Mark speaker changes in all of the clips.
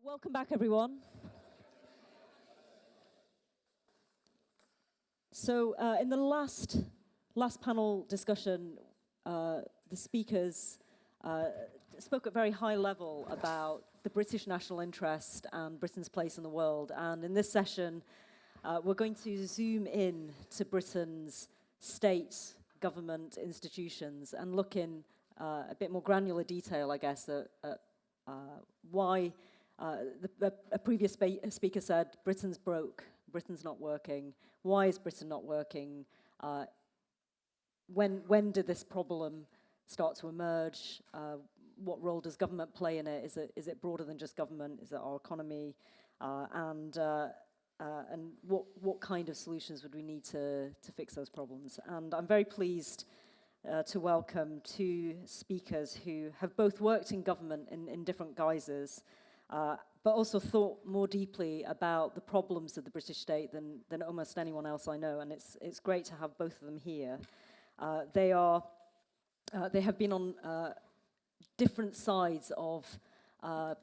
Speaker 1: Welcome back, everyone. So in the last panel discussion, the speakers spoke at very high level about the British national interest and Britain's place in the world. And in this session, we're going to zoom in to Britain's state, government, institutions, and look in a bit more granular detail, I guess, at why a previous speaker said Britain's broke, Britain's not working. Why is Britain not working? When did this problem start to emerge? What role does government play in it? Is it broader than just government? Is it our economy? And what kind of solutions would we need to fix those problems? And I'm very pleased to welcome two speakers who have both worked in government in different guises, but also thought more deeply about the problems of the British state than almost anyone else I know. And it's great to have both of them here. They have been on different sides of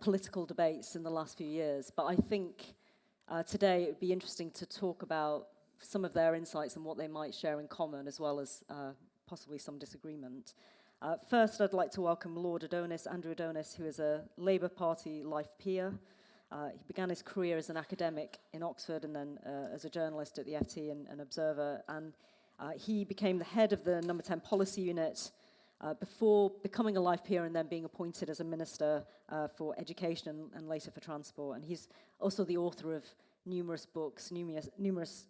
Speaker 1: political debates in the last few years, but I think today it would be interesting to talk about some of their insights and what they might share in common, as well as possibly some disagreement. First, I'd like to welcome Lord Adonis, Andrew Adonis, who is a Labour Party life peer. He began his career as an academic in Oxford and then as a journalist at the FT and Observer. And he became the head of the Number 10 Policy Unit before becoming a life peer and then being appointed as a minister for education and later for transport. And he's also the author of numerous books, numerous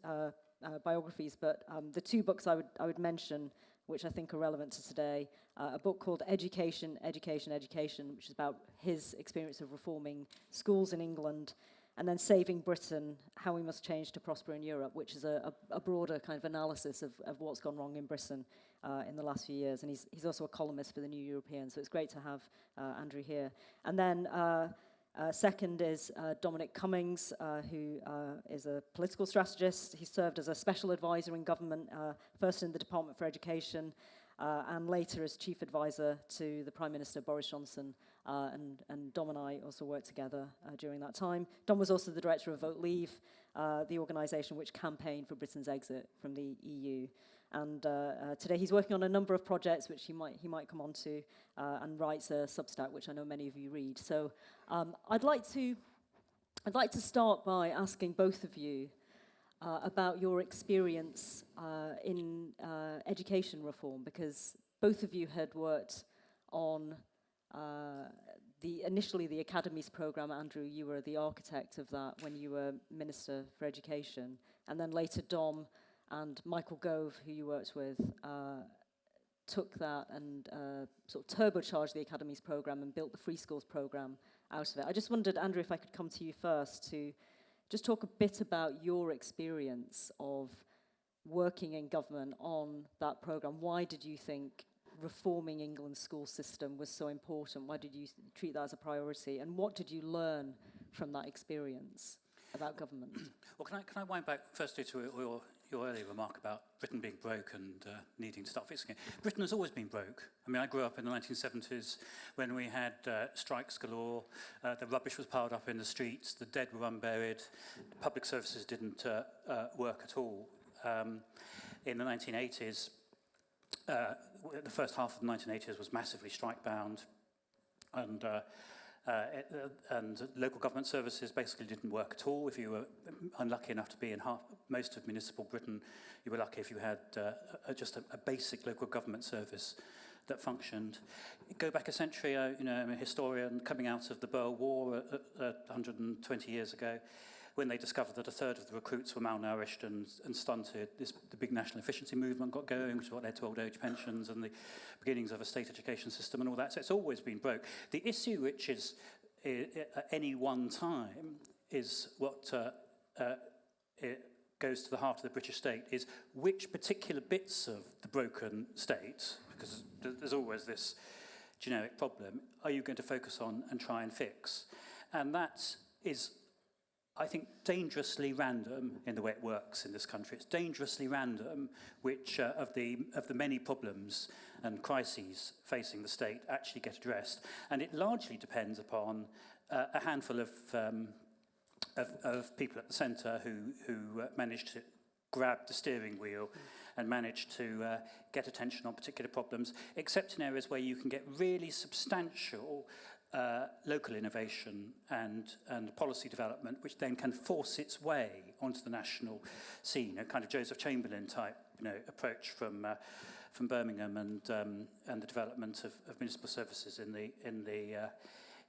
Speaker 1: biographies, but the two books I would mention, which I think are relevant to today, a book called Education, which is about his experience of reforming schools in England, and then Saving Britain, How We Must Change to Prosper in Europe, which is a broader kind of analysis of what's gone wrong in Britain in the last few years. And he's also a columnist for the New European, so it's great to have Andrew here. And then second is Dominic Cummings, who is a political strategist. He served as a special advisor in government, first in the Department for Education, and later as chief advisor to the Prime Minister Boris Johnson. And Dom and I also worked together during that time. Dom was also the director of Vote Leave, the organisation which campaigned for Britain's exit from the EU. And today he's working on a number of projects which he might come on to, and writes a Substack, which I know many of you read. So I'd like to start by asking both of you about your experience in education reform, because both of you had worked on initially the Academies programme. Andrew, you were the architect of that when you were Minister for Education, and then later Dom and Michael Gove, who you worked with, took that and sort of turbocharged the Academies programme and built the Free Schools programme out of it. I just wondered, Andrew, if I could come to you first to just talk a bit about your experience of working in government on that programme. Why did you think reforming England's school system was so important? Why did you treat that as a priority? And what did you learn from that experience about government?
Speaker 2: Well, can I wind back firstly to your earlier remark about Britain being broke and needing to start fixing it? Britain has always been broke. I mean, I grew up in the 1970s when we had strikes galore, the rubbish was piled up in the streets, the dead were unburied, public services didn't work at all. In the 1980s, the first half of the 1980s was massively strike-bound, and local government services basically didn't work at all. If you were unlucky enough to be in most of municipal Britain, you were lucky if you had just a basic local government service that functioned. Go back a century, I'm a historian coming out of the Boer War 120 years ago, when they discovered that a third of the recruits were malnourished and stunted. The big national efficiency movement got going, which is what led to old age pensions and the beginnings of a state education system and all that. So it's always been broke. The issue, which is at any one time, is what it goes to the heart of the British state, is which particular bits of the broken state, because there's always this generic problem, are you going to focus on and try and fix? And that is, I think, dangerously random in the way it works in this country. It's dangerously random which of the many problems and crises facing the state actually get addressed. And it largely depends upon a handful of people at the centre who managed to grab the steering wheel and managed to get attention on particular problems, except in areas where you can get really substantial local innovation and policy development, which then can force its way onto the national scene, a kind of Joseph Chamberlain type, approach from Birmingham and the development of municipal services in the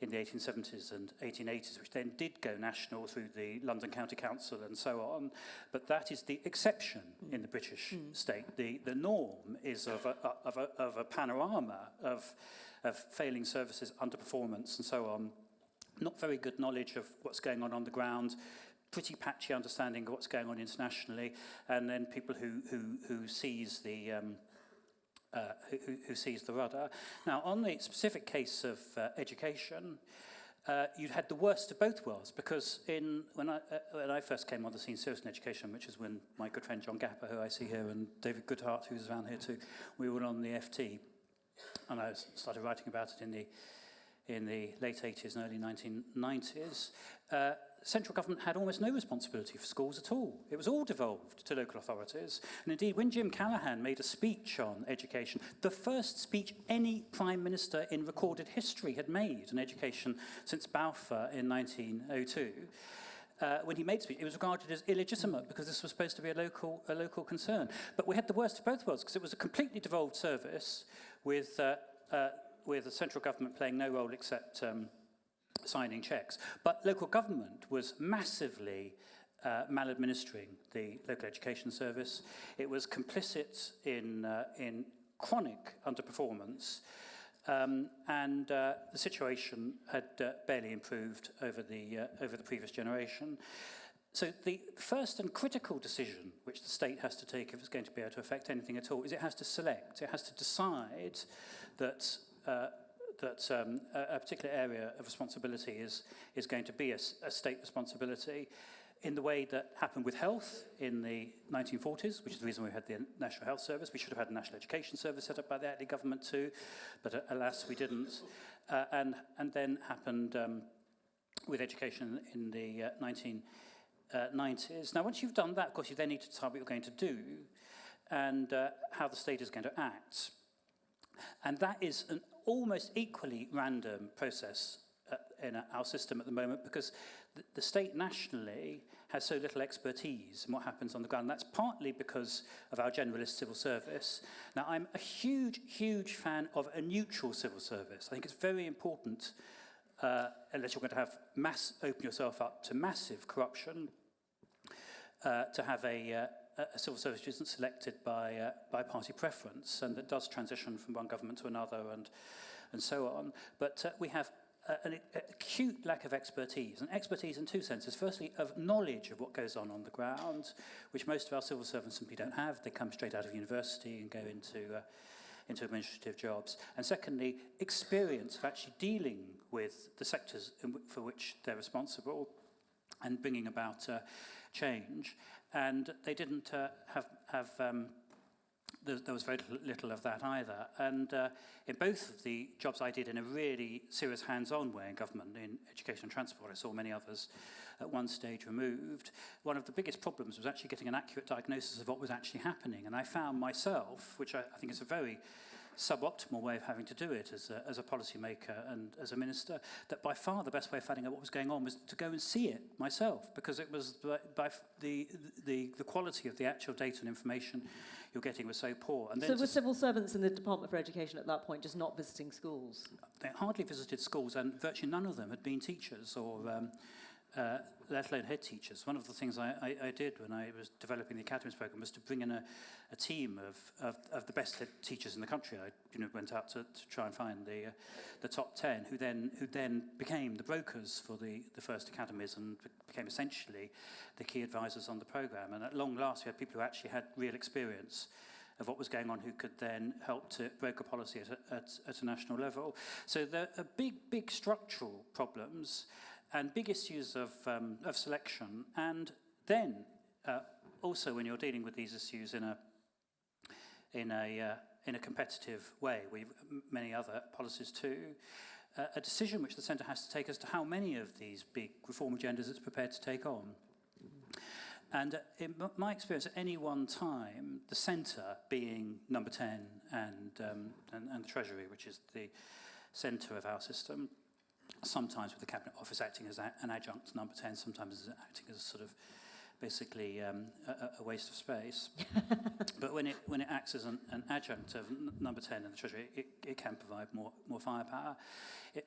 Speaker 2: 1870s and 1880s, which then did go national through the London County Council and so on. But that is the exception in the British state. The norm is of a panorama of failing services, underperformance and so on. Not very good knowledge of what's going on the ground, pretty patchy understanding of what's going on internationally, and then people who seize the who sees the rudder. Now, on the specific case of education, you'd had the worst of both worlds, because when I first came on the scene seriously in education, which is when my good friend John Gapper, who I see here, and David Goodhart, who's around here too, we were on the FT, and I started writing about it in the late 80s and early 1990s. Central government had almost no responsibility for schools at all. It was all devolved to local authorities. And indeed, when Jim Callaghan made a speech on education, the first speech any Prime Minister in recorded history had made on education since Balfour in 1902, when he made a speech, it was regarded as illegitimate because this was supposed to be a local concern. But we had the worst of both worlds, because it was a completely devolved service with the central government playing no role except signing checks. But local government was massively maladministering the local education service. It was complicit in chronic underperformance, and the situation had barely improved over the previous generation. So the first and critical decision which the state has to take if it's going to be able to affect anything at all is it has to select. It has to decide that a particular area of responsibility is going to be a state responsibility, in the way that happened with health in the 1940s, which is the reason we had the National Health Service. We should have had a National Education Service set up by the Attlee government too, but alas, we didn't. And then happened with education in the 1990s. Now, once you've done that, of course, you then need to decide what you're going to do and how the state is going to act. And that is an almost equally random process in our system at the moment, because the state nationally has so little expertise in what happens on the ground. That's partly because of our generalist civil service. Now, I'm a huge, huge fan of a neutral civil service. I think it's very important, unless you're going to have open yourself up to massive corruption, to have a civil service which isn't selected by party preference and that does transition from one government to another and so on. But we have an acute lack of expertise, and expertise in two senses. Firstly, of knowledge of what goes on the ground, which most of our civil servants simply don't have. They come straight out of university and go into administrative jobs. And secondly, experience of actually dealing with the sectors for which they're responsible and bringing about change. And they didn't have there was very little of that either. And in both of the jobs I did in a really serious hands-on way in government, in education and transport, I saw many others at one stage removed. One of the biggest problems was actually getting an accurate diagnosis of what was actually happening. And I found myself, which I think is a very suboptimal way of having to do it as a policymaker and as a minister, that by far the best way of finding out what was going on was to go and see it myself, because it was by the quality of the actual data and information you're getting was so poor. And then
Speaker 1: so were civil servants in the Department for Education at that point just not visiting schools?
Speaker 2: They hardly visited schools, and virtually none of them had been teachers or let alone head teachers. One of the things I did when I was developing the Academies programme was to bring in a team of the best head teachers in the country. I went out to try and find the top 10, who then became the brokers for the first academies and became essentially the key advisors on the programme. And at long last, we had people who actually had real experience of what was going on, who could then help to broker policy at a national level. So there are big structural problems and big issues of selection, and then also when you're dealing with these issues in a competitive way, many other policies too, a decision which the centre has to take as to how many of these big reform agendas it's prepared to take on. And in my experience, at any one time, the centre, being number 10 and the Treasury, which is the centre of our system, sometimes with the Cabinet Office acting as an adjunct to number 10, sometimes acting as a sort of basically a waste of space. But when it acts as an adjunct of number 10 in the Treasury, it can provide more firepower.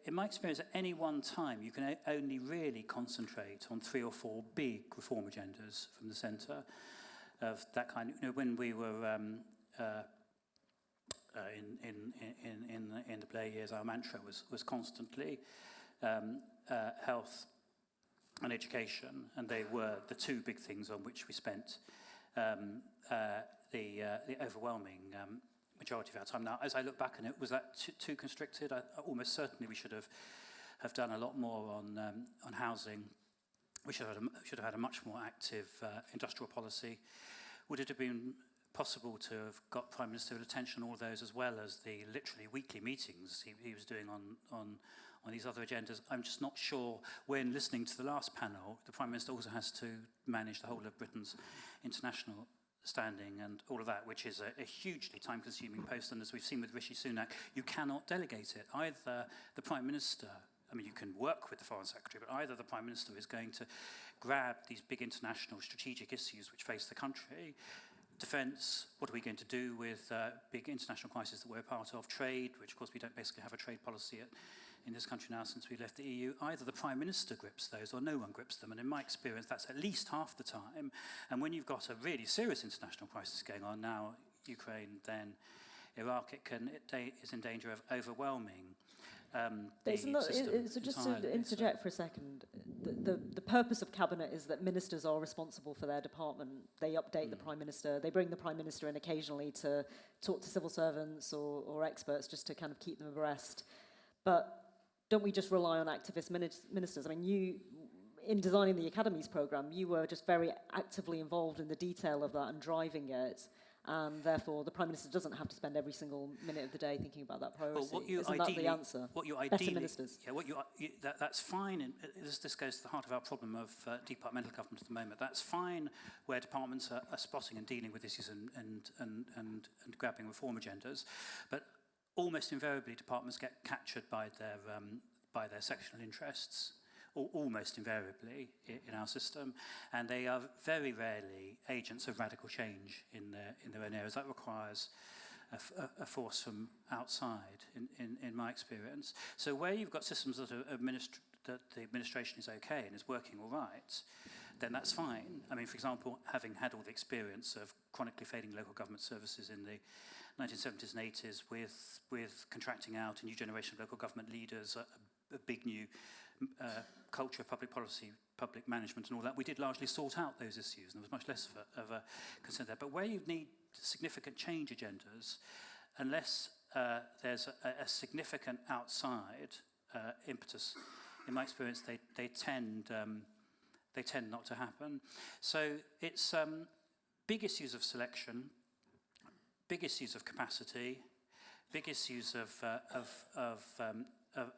Speaker 2: In my experience, at any one time, you can only really concentrate on 3 or 4 big reform agendas from the centre of that kind. You know, when we were in the Blair years, our mantra was constantly health and education, and they were the 2 big things on which we spent the overwhelming majority of our time. Now, as I look back on it, was that too constricted? Almost certainly we should have done a lot more on housing. We should have had a much more active industrial policy. Would it have been possible to have got Prime Minister's attention on all those, as well as the literally weekly meetings he was doing on these other agendas? I'm just not sure. When listening to the last panel, the Prime Minister also has to manage the whole of Britain's international standing and all of that, which is a hugely time-consuming post. And as we've seen with Rishi Sunak, you cannot delegate it. Either the Prime Minister, I mean, you can work with the Foreign Secretary, but either the Prime Minister is going to grab these big international strategic issues which face the country, defence, what are we going to do with big international crises that we're a part of, trade, which of course we don't basically have a trade policy in this country now since we left the EU. Either the Prime Minister grips those or no one grips them, and in my experience that's at least half the time. And when you've got a really serious international crisis going on, now Ukraine, then Iraq, it is in danger of overwhelming
Speaker 1: so just to interject for a second, the purpose of Cabinet is that ministers are responsible for their department. They update the Prime Minister. They bring the Prime Minister in occasionally to talk to civil servants or experts just to kind of keep them abreast. But don't we just rely on activist ministers? I mean, in designing the Academies programme, you were just very actively involved in the detail of that and driving it. And therefore, the Prime Minister doesn't have to spend every single minute of the day thinking about that priority.
Speaker 2: Well,
Speaker 1: Isn't that the answer? Better ministers.
Speaker 2: Yeah, that's fine. And this goes to the heart of our problem of departmental government at the moment. That's fine where departments are spotting and dealing with issues and grabbing reform agendas, but almost invariably departments get captured by their sectional interests. Almost invariably in our system, and they are very rarely agents of radical change in their own areas. That requires a force from outside, in my experience. So where you've got systems that the administration is okay and is working all right, then that's fine. I mean, for example, having had all the experience of chronically failing local government services in the 1970s and 80s with contracting out a new generation of local government leaders, a big new culture of public policy, public management and all that, we did largely sort out those issues, and there was much less of a concern there. But where you need significant change agendas, unless there's a significant outside impetus, in my experience, they tend not to happen. So it's big issues of selection, big issues of capacity, big issues of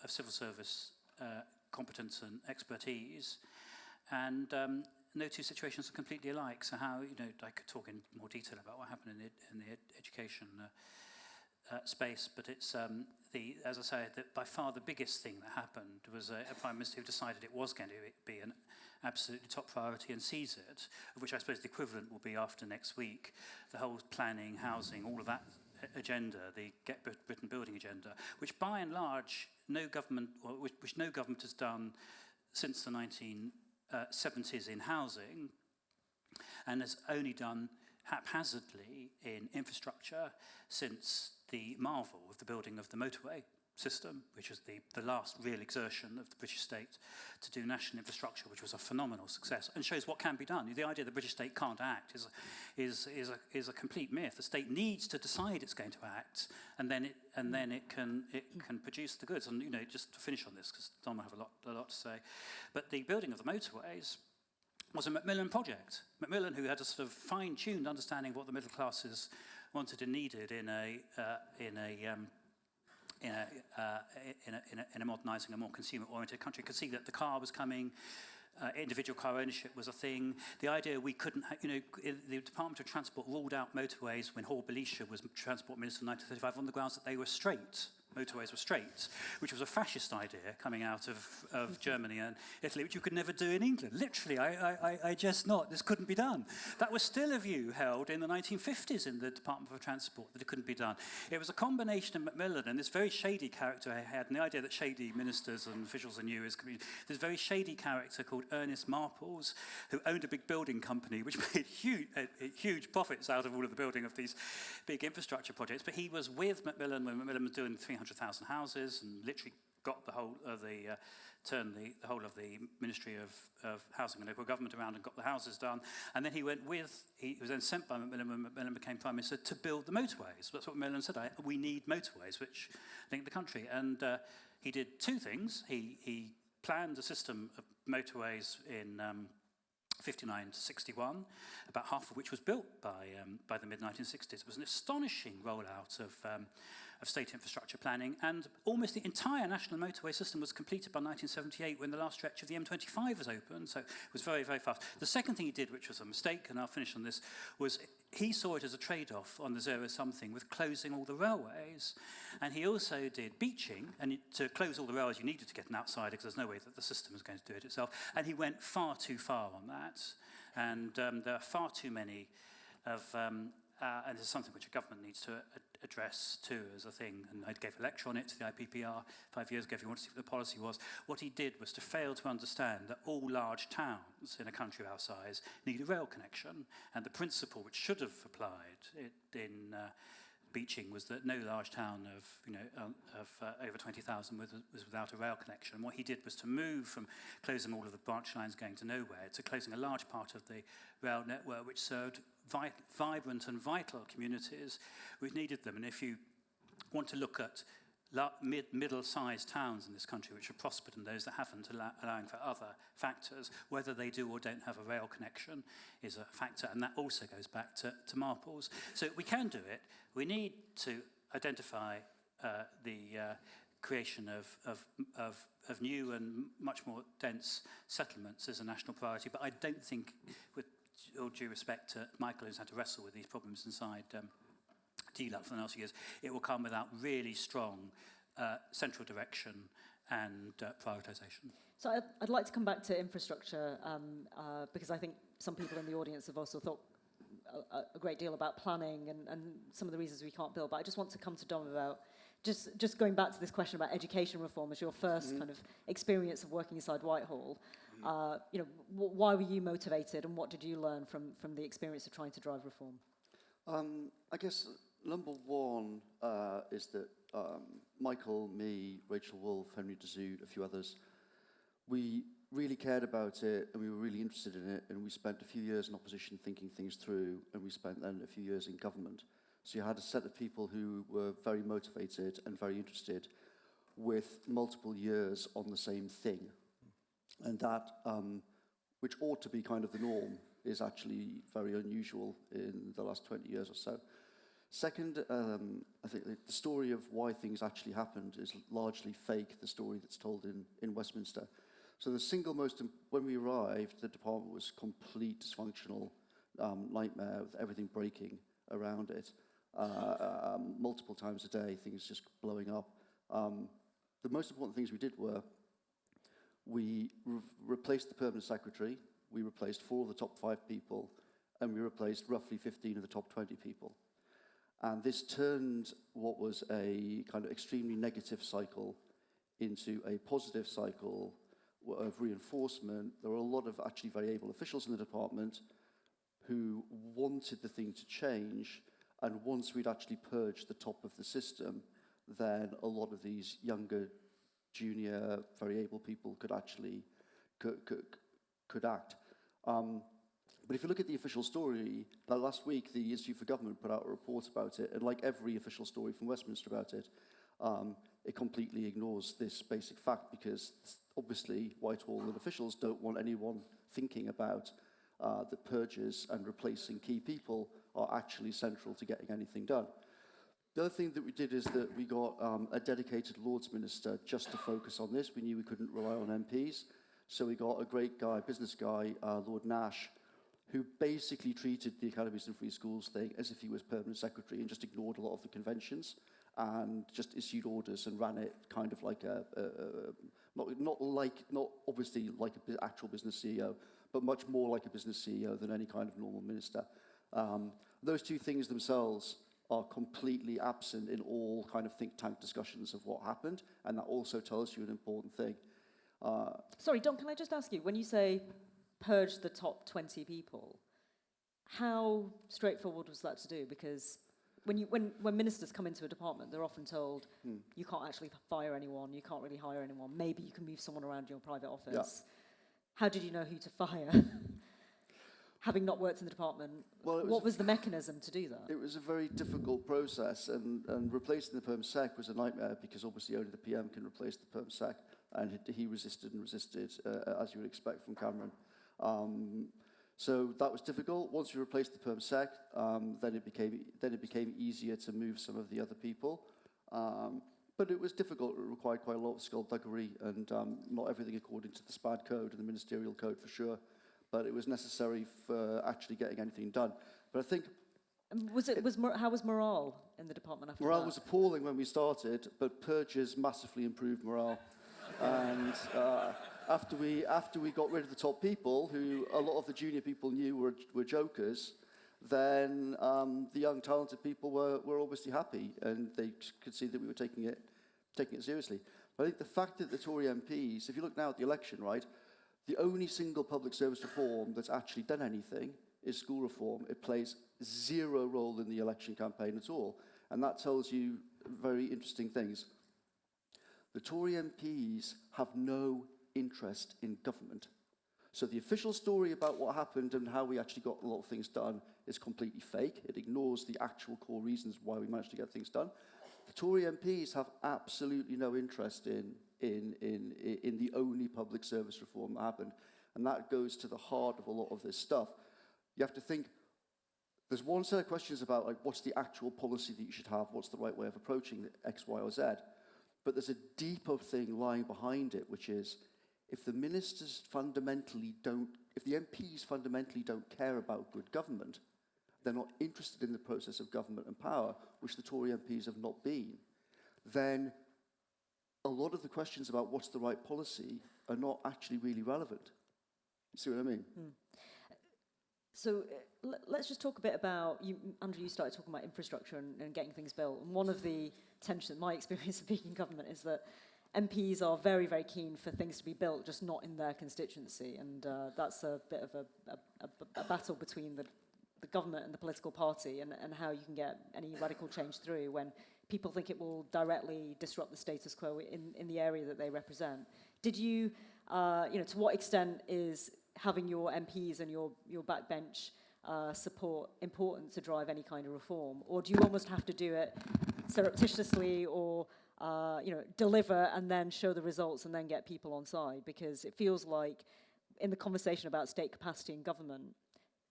Speaker 2: civil service competence and expertise, and no 2 situations are completely alike. So how, I could talk in more detail about what happened in the education space, but it's as I say, by far the biggest thing that happened was a Prime Minister who decided it was going to be an absolutely top priority and seize it, of which I suppose the equivalent will be after next week, the whole planning, housing, all of that agenda, the Get Britain Building agenda, which by and large no government has done since the 1970s in housing, and has only done haphazardly in infrastructure since the marvel of the building of the motorway system, which was the last real exertion of the British state to do national infrastructure, which was a phenomenal success and shows what can be done. The idea the British state can't act is a complete myth. The state needs to decide it's going to act, and then it can produce the goods. And just to finish on this, because Dom will have a lot to say, but the building of the motorways was a Macmillan project. Macmillan, who had a sort of fine-tuned understanding of what the middle classes wanted and needed in a in a modernising, a more consumer-oriented country, could see that the car was coming. Individual car ownership was a thing. The idea we couldn't, the Department of Transport ruled out motorways when Hor Belisha was Transport Minister in 1935 on the grounds that they were straight. Motorways were straight, which was a fascist idea coming out of Germany and Italy, which you could never do in England. Literally, I just not. This couldn't be done. That was still a view held in the 1950s in the Department of Transport, that it couldn't be done. It was a combination of Macmillan and this very shady character I had, and the idea that shady ministers and officials are new is this very shady character called Ernest Marples, who owned a big building company, which made huge profits out of all of the building of these big infrastructure projects. But he was with Macmillan when Macmillan was doing 300,000 houses and literally got the whole of turned the whole of the Ministry of Housing and Local Government around and got the houses done. And then he was then sent by Macmillan when Macmillan became Prime Minister to build the motorways. That's what Macmillan said, we need motorways, which link the country. And he did two things. He planned a system of motorways in 59 to 61, about half of which was built by the mid-1960s. It was an astonishing rollout of state infrastructure planning, and almost the entire national motorway system was completed by 1978 when the last stretch of the M25 was open, so it was very, very fast. The second thing he did, which was a mistake, and I'll finish on this, was he saw it as a trade-off on the zero-something with closing all the railways, and he also did beaching, and to close all the railways you needed to get an outsider because there's no way that the system was going to do it itself, and he went far too far on that, and there are far too many of... and this is something which a government needs to address too as a thing. And I gave a lecture on it to the IPPR 5 years ago if you want to see what the policy was. What he did was to fail to understand that all large towns in a country of our size need a rail connection. And the principle which should have applied in beaching was that no large town of over 20,000 was without a rail connection. And what he did was to move from closing all of the branch lines going to nowhere to closing a large part of the rail network which served vibrant and vital communities which needed them. And if you want to look at middle-sized towns in this country which have prospered and those that haven't, allowing for other factors, whether they do or don't have a rail connection is a factor, and that also goes back to Marples. So we can do it. We need to identify the creation of new and much more dense settlements as a national priority, but I don't think, with all due respect to Michael, who's had to wrestle with these problems inside DLUP for the last few years, it will come without really strong central direction and prioritisation.
Speaker 1: So I'd like to come back to infrastructure because I think some people in the audience have also thought a great deal about planning and some of the reasons we can't build. But I just want to come to Dom about just going back to this question about education reform as your first kind of experience of working inside Whitehall. Why were you motivated, and what did you learn from the experience of trying to drive reform?
Speaker 3: I guess number one is that Michael, me, Rachel Wolfe, Henry DeZude, a few others, we really cared about it and we were really interested in it, and we spent a few years in opposition thinking things through, and we spent then a few years in government. So you had a set of people who were very motivated and very interested with multiple years on the same thing. And that, which ought to be kind of the norm, is actually very unusual in the last 20 years or so. Second, I think the story of why things actually happened is largely fake, the story that's told in Westminster. So the single most, when we arrived, the department was complete dysfunctional nightmare with everything breaking around it. Multiple times a day, things just blowing up. The most important things we did were we replaced the permanent secretary, we replaced 4 of the top 5 people, and we replaced roughly 15 of the top 20 people. And this turned what was a kind of extremely negative cycle into a positive cycle of reinforcement. There were a lot of actually very able officials in the department who wanted the thing to change, and once we'd actually purged the top of the system, then a lot of these younger, junior, very able people could actually could act. But if you look at the official story, last week the Institute for Government put out a report about it, and like every official story from Westminster about it, it completely ignores this basic fact, because obviously Whitehall and officials don't want anyone thinking about that purges and replacing key people are actually central to getting anything done. The other thing that we did is that we got a dedicated Lords Minister just to focus on this. We knew we couldn't rely on MPs. So we got a great guy, business guy, Lord Nash, who basically treated the Academies and Free Schools thing as if he was permanent secretary and just ignored a lot of the conventions and just issued orders and ran it kind of like not obviously like an actual business CEO, but much more like a business CEO than any kind of normal minister. Those two things themselves are completely absent in all kind of think tank discussions of what happened, and that also tells you an important thing.
Speaker 1: Sorry, Dom, can I just ask you, when you say purge the top 20 people, how straightforward was that to do? Because when ministers come into a department, they're often told, you can't actually fire anyone, you can't really hire anyone, maybe you can move someone around your private office. Yeah. How did you know who to fire? Having not worked in the department, what was the mechanism to do that?
Speaker 3: It was a very difficult process, and replacing the Perm Sec was a nightmare because obviously only the PM can replace the Perm Sec, and he resisted, as you would expect from Cameron. So that was difficult. Once you replaced the Perm Sec, then it became easier to move some of the other people. But it was difficult. It required quite a lot of skullduggery and not everything according to the SPAD code and the ministerial code for sure. But it was necessary for actually getting anything done. But I think...
Speaker 1: how was morale in the department after
Speaker 3: morale
Speaker 1: that?
Speaker 3: was appalling when we started, but purges massively improved morale. And after we got rid of the top people, who a lot of the junior people knew were jokers, then the young talented people were obviously happy, and they could see that we were taking it seriously. But I think the fact that the Tory MPs, if you look now at the election, right, the only single public service reform that's actually done anything is school reform. It plays zero role in the election campaign at all, and that tells you very interesting things. The Tory MPs have no interest in government. So the official story about what happened and how we actually got a lot of things done is completely fake. It ignores the actual core reasons why we managed to get things done. The Tory MPs have absolutely no interest in the only public service reform that happened. And that goes to the heart of a lot of this stuff. You have to think, there's one set of questions about like what's the actual policy that you should have, what's the right way of approaching X, Y, or Z. But there's a deeper thing lying behind it, which is if the MPs fundamentally don't care about good government, they're not interested in the process of government and power, which the Tory MPs have not been, then a lot of the questions about what's the right policy are not actually really relevant. You see what I mean?
Speaker 1: So let's just talk a bit about, Andrew, you started talking about infrastructure and getting things built. And one of the tensions, my experience of being in government, is that MPs are very, very keen for things to be built, just not in their constituency. And that's a bit of a battle between the government and the political party and how you can get any radical change through when people think it will directly disrupt the status quo in the area that they represent. Did you, to what extent is having your MPs and your backbench support important to drive any kind of reform? Or do you almost have to do it surreptitiously or deliver and then show the results and then get people on side? Because it feels like in the conversation about state capacity in government,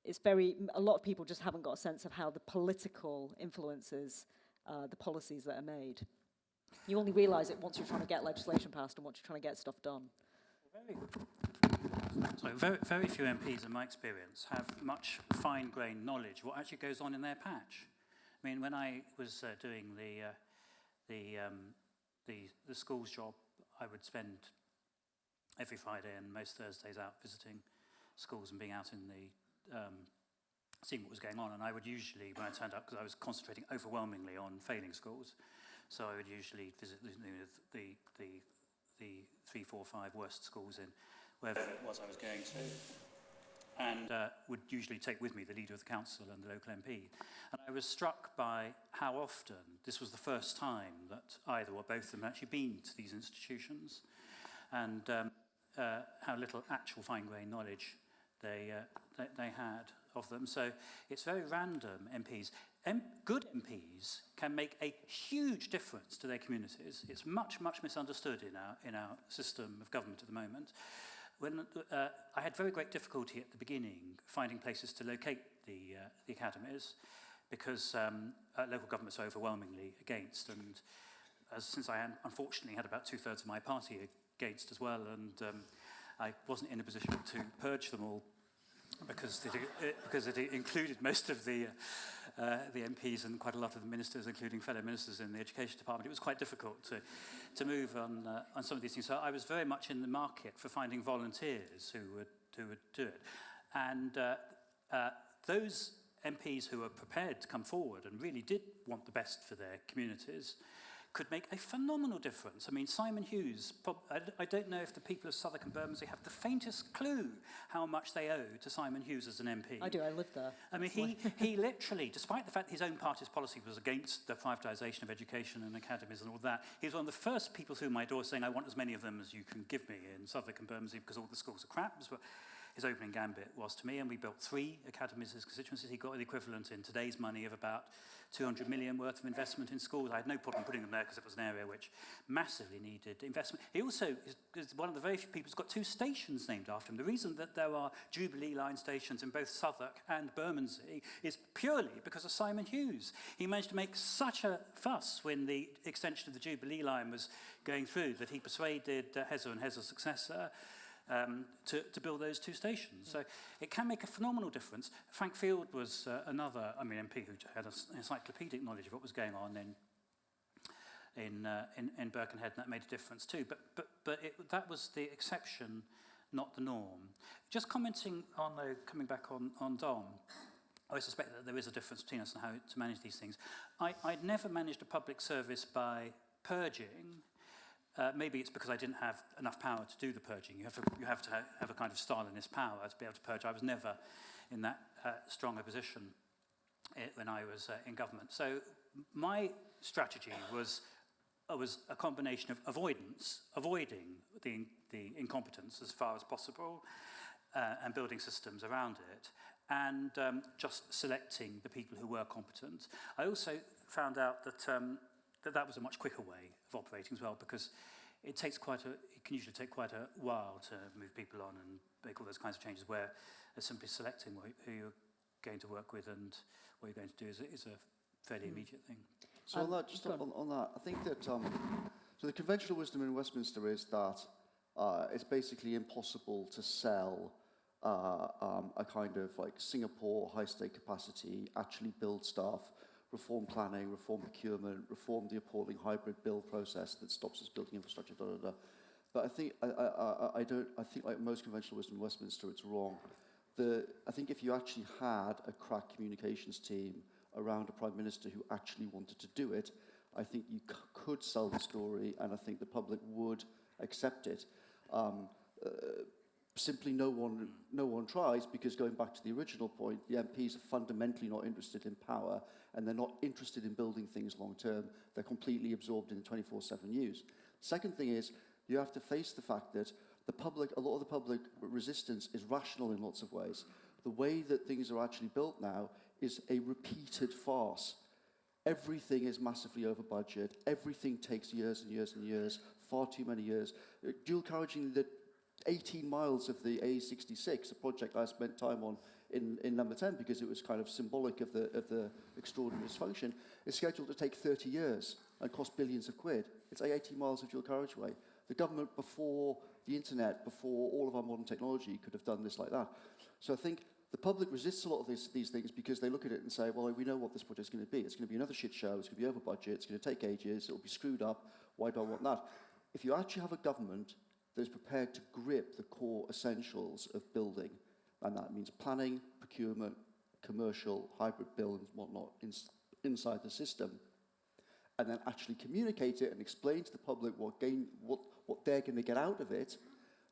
Speaker 1: a lot of people just haven't got a sense of how the political influences the policies that are made. You only realise it once you're trying to get legislation passed and once you're trying to get stuff done.
Speaker 2: Very few MPs, in my experience, have much fine-grained knowledge of what actually goes on in their patch. I mean, when I was doing the schools job, I would spend every Friday and most Thursdays out visiting schools and being out in the seeing what was going on. And I would usually, when I turned up, because I was concentrating overwhelmingly on failing schools, so I would usually visit the 3, 4, 5 worst schools in wherever it was I was going to, and would usually take with me the leader of the council and the local MP. And I was struck by how often this was the first time that either or both of them had actually been to these institutions, and how little actual fine-grained knowledge they had of them. So it's very random, MPs. Good MPs can make a huge difference to their communities. It's much, much misunderstood in our system of government at the moment. When I had very great difficulty at the beginning finding places to locate the academies, because local governments are overwhelmingly against, and since I unfortunately had about 2/3 of my party against as well, and I wasn't in a position to purge them all because it included most of the MPs and quite a lot of the ministers, including fellow ministers in the education department. It was quite difficult to move on some of these things. So I was very much in the market for finding volunteers who would do it, and those MPs who were prepared to come forward and really did want the best for their communities could make a phenomenal difference. I mean, Simon Hughes, I don't know if the people of Southwark and Bermondsey have the faintest clue how much they owe to Simon Hughes as an MP.
Speaker 1: I do, I lived there.
Speaker 2: I mean, he literally, despite the fact that his own party's policy was against the privatisation of education and academies and all that, he was one of the first people through my door saying, I want as many of them as you can give me in Southwark and Bermondsey because all the schools are crap. That's what his opening gambit was to me, and we built 3 academies in his constituencies. He got the equivalent in today's money of about 200 million worth of investment in schools. I had no problem putting them there because it was an area which massively needed investment. He also is one of the very few people who's got 2 stations named after him. The reason that there are Jubilee line stations in both Southwark and Bermondsey is purely because of Simon Hughes. He managed to make such a fuss when the extension of the Jubilee line was going through that he persuaded Hezza and Hezza's successor to build those 2 stations. So it can make a phenomenal difference. Frank Field was another MP who had an encyclopedic knowledge of what was going on in Birkenhead, and that made a difference too. But that was the exception, not the norm. Just commenting on, coming back on Dom, I suspect that there is a difference between us on how to manage these things. I'd never managed a public service by purging. Maybe it's because I didn't have enough power to do the purging. You have to have a kind of Stalinist power to be able to purge. I was never in that strong a position when I was in government. So my strategy was a combination of avoiding the incompetence as far as possible, and building systems around it, and just selecting the people who were competent. I also found out that that was a much quicker way of operating as well, because it can usually take quite a while to move people on and make all those kinds of changes, where simply selecting who you're going to work with and what you're going to do is a fairly immediate thing.
Speaker 3: So on that, just on that, I think that so the conventional wisdom in Westminster is that it's basically impossible to sell a kind of like Singapore high-stake capacity, actually build stuff, reform planning, reform procurement, reform the appalling hybrid build process that stops us building infrastructure, da, da, da. But I think I think like most conventional wisdom in Westminster, it's wrong. I think if you actually had a crack communications team around a prime minister who actually wanted to do it, I think you could sell the story, and I think the public would accept it. Simply no one tries, because going back to the original point, the MPs are fundamentally not interested in power, and they're not interested in building things long term. They're completely absorbed in the 24/7 news. Second thing is, you have to face the fact that a lot of the public resistance is rational in lots of ways. The way that things are actually built now is a repeated farce. Everything is massively over budget. Everything takes years and years and years, far too many years. Dual carriaging the 18 miles of the A66, a project I spent time on in number 10 because it was kind of symbolic of the extraordinary dysfunction, is scheduled to take 30 years and cost billions of quid. It's 18 miles of dual carriageway. The government before the internet, before all of our modern technology, could have done this like that. So I think the public resists a lot of these things because they look at it and say, well, we know what this project's going to be. It's going to be another shit show. It's going to be over budget. It's going to take ages. It'll be screwed up. Why do I want that? If you actually have a government that is prepared to grip the core essentials of building, and that means planning, procurement, commercial, hybrid build and whatnot inside the system, and then actually communicate it and explain to the public what they're going to get out of it,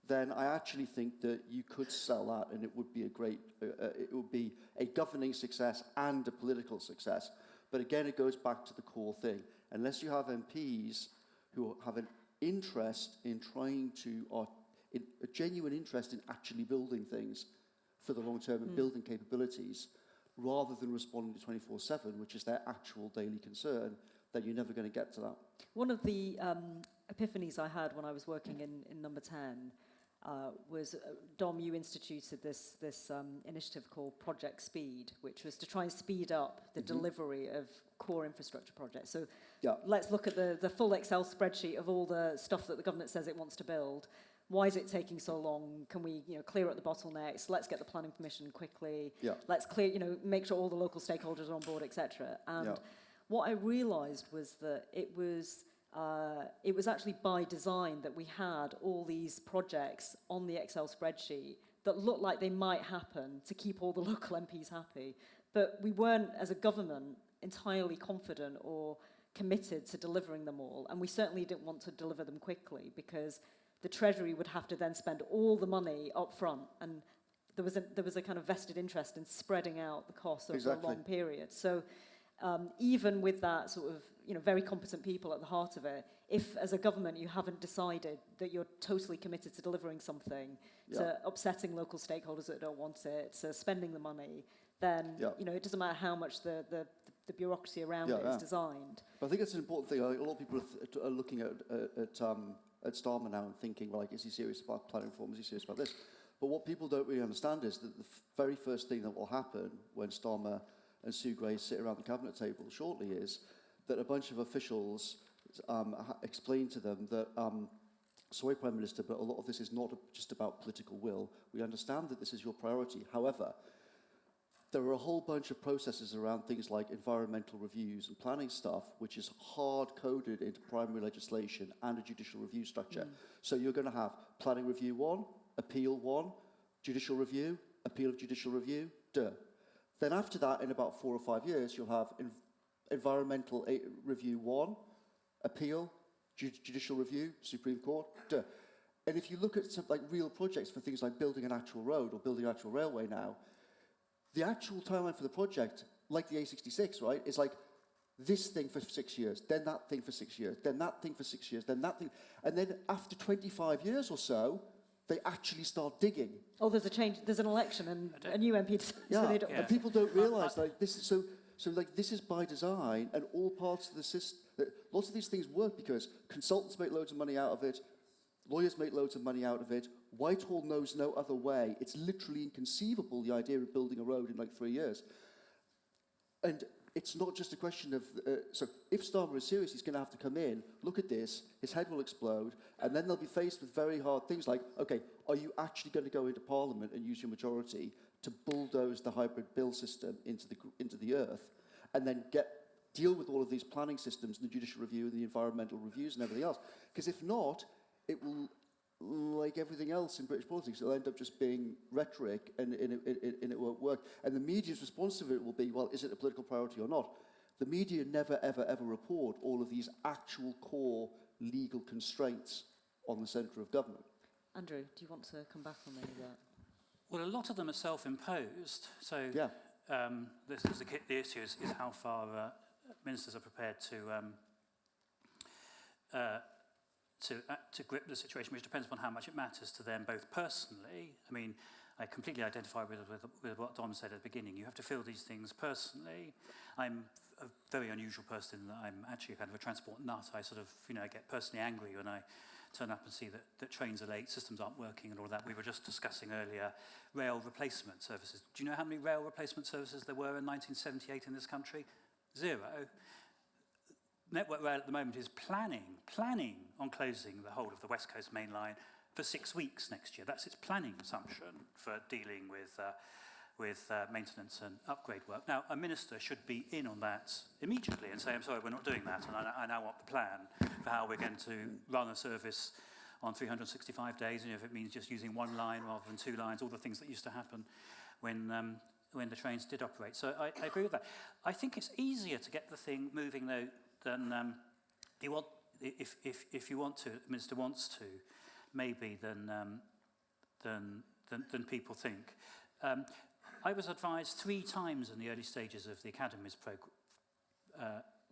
Speaker 3: then I actually think that you could sell that, and it would be it would be a governing success and a political success. But again, it goes back to the core thing. Unless you have MPs who have an interest in trying to, a genuine interest in actually building things for the long term and building capabilities, rather than responding to 24/7, which is their actual daily concern, then you're never going to get to that.
Speaker 1: One of the epiphanies I had when I was working in number 10 was, Dom, you instituted this initiative called Project Speed, which was to try and speed up the delivery of core infrastructure projects. So let's look at the full Excel spreadsheet of all the stuff that the government says it wants to build. Why is it taking so long? Can we, clear up the bottlenecks? Let's get the planning permission quickly. Let's clear, make sure all the local stakeholders are on board, etc. And what I realised was that it was actually by design that we had all these projects on the Excel spreadsheet that looked like they might happen to keep all the local MPs happy. But we weren't, as a government, entirely confident or committed to delivering them all. And we certainly didn't want to deliver them quickly because the Treasury would have to then spend all the money up front. And there was a kind of vested interest in spreading out the costs over a long period. So even with that sort of, very competent people at the heart of it, if as a government you haven't decided that you're totally committed to delivering something, to upsetting local stakeholders that don't want it, to spending the money, then, it doesn't matter how much the bureaucracy around it is designed.
Speaker 3: I think it's an important thing. A lot of people are looking at Starmer now and thinking, like, is he serious about planning reform? Is he serious about this? But what people don't really understand is that the very first thing that will happen when Starmer and Sue Gray sit around the cabinet table shortly is that a bunch of officials explain to them that, sorry, Prime Minister, but a lot of this is not just about political will. We understand that this is your priority. However, there are a whole bunch of processes around things like environmental reviews and planning stuff, which is hard-coded into primary legislation and a judicial review structure. So you're going to have planning review 1, appeal 1, judicial review, appeal of judicial review, Then after that, in about 4 or 5 years, you'll have environmental review 1, appeal, judicial review, Supreme Court, And if you look at some real projects for things like building an actual road or building an actual railway now, the actual timeline for the project, like the A66, right, is like this thing for 6 years, then that thing for 6 years, then that thing for 6 years, then that thing. And then after 25 years or so, they actually start digging.
Speaker 1: Oh, there's a change. There's an election, and a new MP.
Speaker 3: And people don't realise this is this is by design, and all parts of the system. Lots of these things work because consultants make loads of money out of it, lawyers make loads of money out of it. Whitehall knows no other way. It's literally inconceivable, the idea of building a road in 3 years. And it's not just a question of... so if Starmer is serious, he's going to have to come in, look at this, his head will explode, and then they'll be faced with very hard things like, OK, are you actually going to go into Parliament and use your majority to bulldoze the hybrid bill system into the earth, and then deal with all of these planning systems, and the judicial review, and the environmental reviews, and everything else? Because if not, it will... like everything else in British politics, it'll end up just being rhetoric and it won't work. And the media's response to it will be, well, is it a political priority or not? The media never, ever, ever report all of these actual core legal constraints on the centre of government.
Speaker 1: Andrew, do you want to come back on any of that?
Speaker 2: Well, a lot of them are self-imposed. So the issue is how far ministers are prepared to grip the situation, which depends on how much it matters to them both personally. I mean, I completely identify with what Dom said at the beginning. You have to feel these things personally. I'm a very unusual person in that I'm actually kind of a transport nut. I sort of, I get personally angry when I turn up and see that trains are late, systems aren't working and all that. We were just discussing earlier rail replacement services. Do you know how many rail replacement services there were in 1978 in this country? 0. Network Rail at the moment is planning on closing the whole of the West Coast Main Line for 6 weeks next year. That's its planning assumption for dealing with maintenance and upgrade work. Now, a minister should be in on that immediately and say, I'm sorry, we're not doing that, and I now want the plan for how we're going to run a service on 365 days, and if it means just using 1 line rather than 2 lines, all the things that used to happen when the trains did operate. So I agree with that. I think it's easier to get the thing moving, though, than if you want to, the minister wants to, maybe than people think. I was advised 3 times in the early stages of the Academy's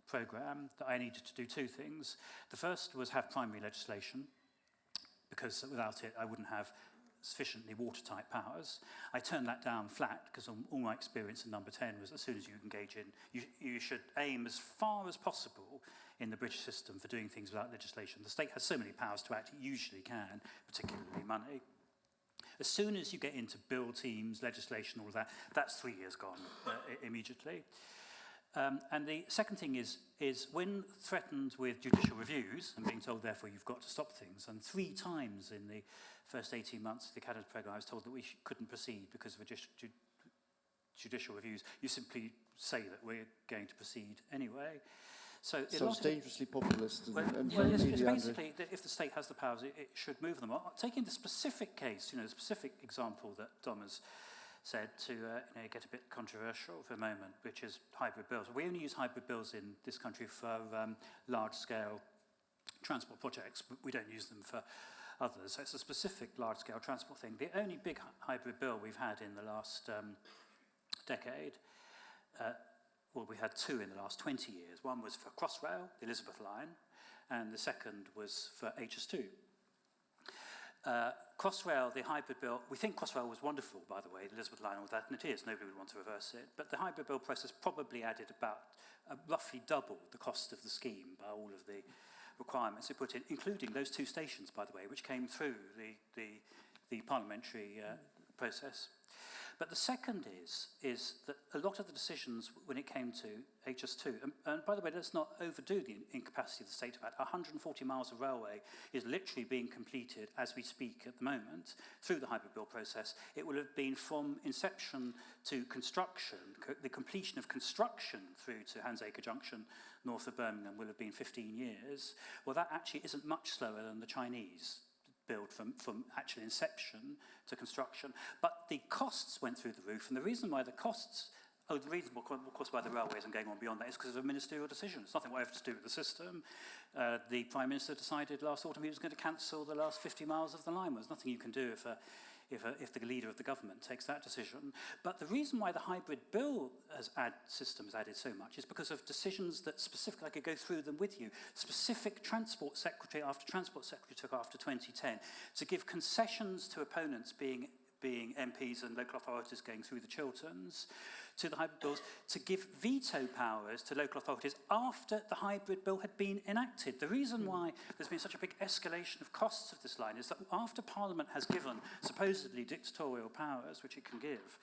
Speaker 2: programme that I needed to do 2 things. The first was have primary legislation, because without it I wouldn't have sufficiently watertight powers. I turned that down flat because all my experience in number 10 was as soon as you engage in, you should aim as far as possible in the British system for doing things without legislation. The state has so many powers to act, it usually can, particularly money. As soon as you get into bill teams, legislation, all of that, that's 3 years gone immediately. And the second thing is when threatened with judicial reviews and being told, therefore, you've got to stop things, and 3 times in the first 18 months of the Academy programme I was told that we couldn't proceed because of judicial reviews, you simply say that we're going to proceed anyway. So
Speaker 3: it's dangerously populist.
Speaker 2: It's basically that if the state has the powers, it should move them. Taking the specific case, the specific example that Dom has said to get a bit controversial for a moment, which is hybrid bills. We only use hybrid bills in this country for large-scale transport projects. We don't use them for others. So it's a specific large-scale transport thing. The only big hybrid bill we've had in the last decade, we had 2 in the last 20 years. One was for Crossrail, the Elizabeth line, and the second was for HS2. Crossrail, the hybrid bill, we think Crossrail was wonderful, by the way, the Elizabeth line, all that, and it is, nobody would want to reverse it, but the hybrid bill process probably added about roughly double the cost of the scheme by all of the requirements it put in, including those 2 stations, by the way, which came through the parliamentary process. But the second is that a lot of the decisions when it came to HS2, and by the way, let's not overdo the incapacity of the state about 140 miles of railway is literally being completed as we speak at the moment through the hybrid bill process. It will have been from inception to construction, the completion of construction through to Handsacre Junction, north of Birmingham, will have been 15 years. Well, that actually isn't much slower than the Chinese build from actual inception to construction. But the costs went through the roof, and the reason why the costs, the reason, of course, why the railway isn't going on beyond that is because of a ministerial decision. It's nothing whatever to do with the system. The Prime Minister decided last autumn he was going to cancel the last 50 miles of the line. There's nothing you can do if the leader of the government takes that decision. But the reason why the hybrid bill system has added so much is because of decisions that specifically, I could go through them with you, specific Transport Secretary after Transport Secretary took after 2010 to give concessions to opponents being MPs and local authorities going through the Chilterns, to the hybrid bills, to give veto powers to local authorities after the hybrid bill had been enacted. The reason why there's been such a big escalation of costs of this line is that after Parliament has given supposedly dictatorial powers, which it can give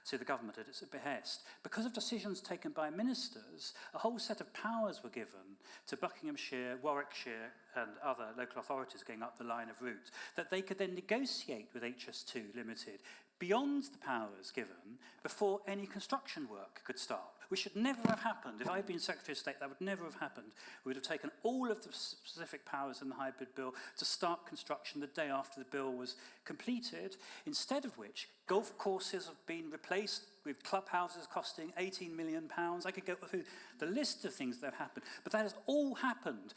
Speaker 2: to the government at its behest, because of decisions taken by ministers, a whole set of powers were given to Buckinghamshire, Warwickshire, and other local authorities going up the line of route, that they could then negotiate with HS2 Limited beyond the powers given before any construction work could start, which should never have happened. If I'd been Secretary of State, that would never have happened. We would have taken all of the specific powers in the hybrid bill to start construction the day after the bill was completed, instead of which golf courses have been replaced with clubhouses costing £18 million. I could go through the list of things that have happened, but that has all happened.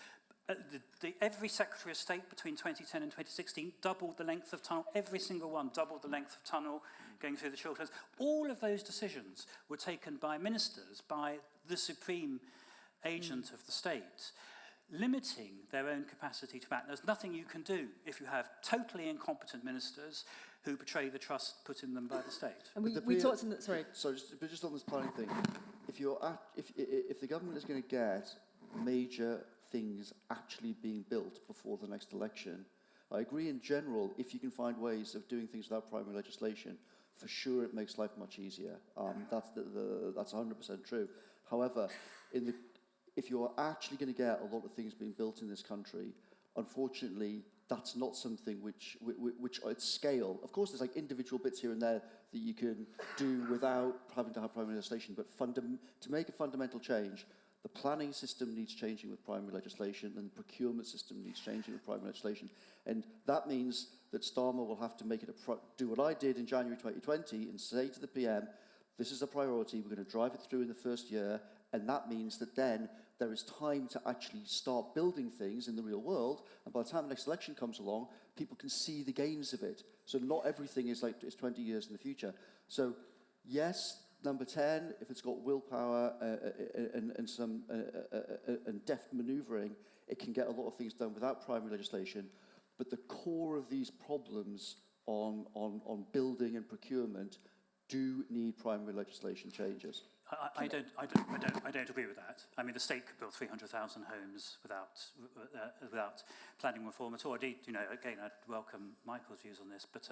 Speaker 2: Every Secretary of State between 2010 and 2016 doubled the length of tunnel, every single one doubled the length of tunnel going through the Chilterns. All of those decisions were taken by ministers, by the supreme agent of the state, limiting their own capacity to act. There's nothing you can do if you have totally incompetent ministers who betray the trust put in them by the state.
Speaker 1: And we talked in the, sorry.
Speaker 3: So just on this planning thing, if the government is going to get major things actually being built before the next election, I agree in general, if you can find ways of doing things without primary legislation, for sure it makes life much easier. That's 100% true. However, if you're actually going to get a lot of things being built in this country, unfortunately, that's not something which at scale, of course there's like individual bits here and there that you can do without having to have primary legislation, but to make a fundamental change, the planning system needs changing with primary legislation, and the procurement system needs changing with primary legislation. And that means that Starmer will have to make it do what I did in January 2020 and say to the PM, this is a priority, we're going to drive it through in the first year, and that means that then there is time to actually start building things in the real world, and by the time the next election comes along, people can see the gains of it. So not everything is 20 years in the future. So yes, number 10, if it's got willpower and some deft manoeuvring, it can get a lot of things done without primary legislation. But the core of these problems on building and procurement do need primary legislation changes.
Speaker 2: I don't agree with that. I mean, the state could build 300,000 homes without planning reform at all. Indeed, you know, again, I'd welcome Michael's views on this. But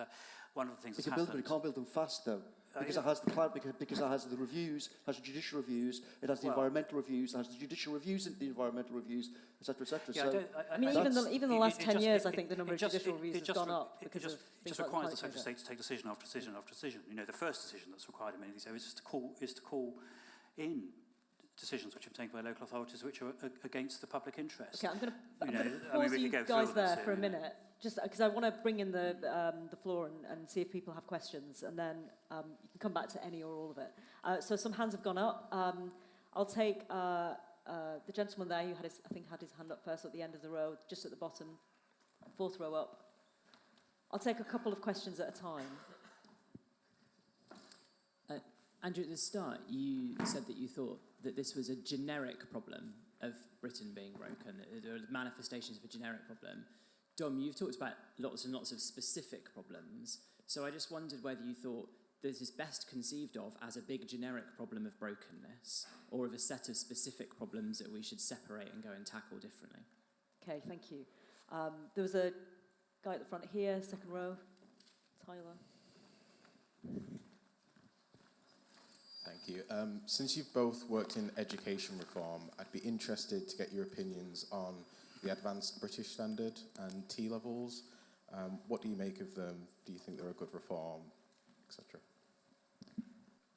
Speaker 2: one of the things that's happened...
Speaker 3: But it can't build them fast, though. Because it has the plan, because it has the reviews, has the judicial reviews, it has the environmental reviews, it has the judicial reviews and the environmental reviews, etc., etc.
Speaker 2: Yeah,
Speaker 3: so
Speaker 1: I mean, even the last 10 years, I think the number of judicial reviews has gone up because of things like
Speaker 2: just requires the Secretary of State to take decision after decision after decision. You know, the first decision that's required in many of these areas is to call in decisions which have been taken by local authorities which are against the public interest.
Speaker 1: Okay, I'm going to pause you guys there for a minute, just because I want to bring in the floor and see if people have questions, and then you can come back to any or all of it. So some hands have gone up. I'll take the gentleman there who had his hand up first at the end of the row, just at the bottom, fourth row up. I'll take a couple of questions at a time.
Speaker 4: Andrew, at the start, you said that you thought that this was a generic problem of Britain being broken, there are manifestations of a generic problem. Dom, you've talked about lots and lots of specific problems, so I just wondered whether you thought this is best conceived of as a big generic problem of brokenness, or of a set of specific problems that we should separate and go and tackle differently.
Speaker 1: Okay, thank you. There was a guy at the front here, second row, Tyler.
Speaker 5: Thank you. Since you've both worked in education reform, I'd be interested to get your opinions on the Advanced British Standard and T-levels. What do you make of them? Do you think they're a good reform, etc.?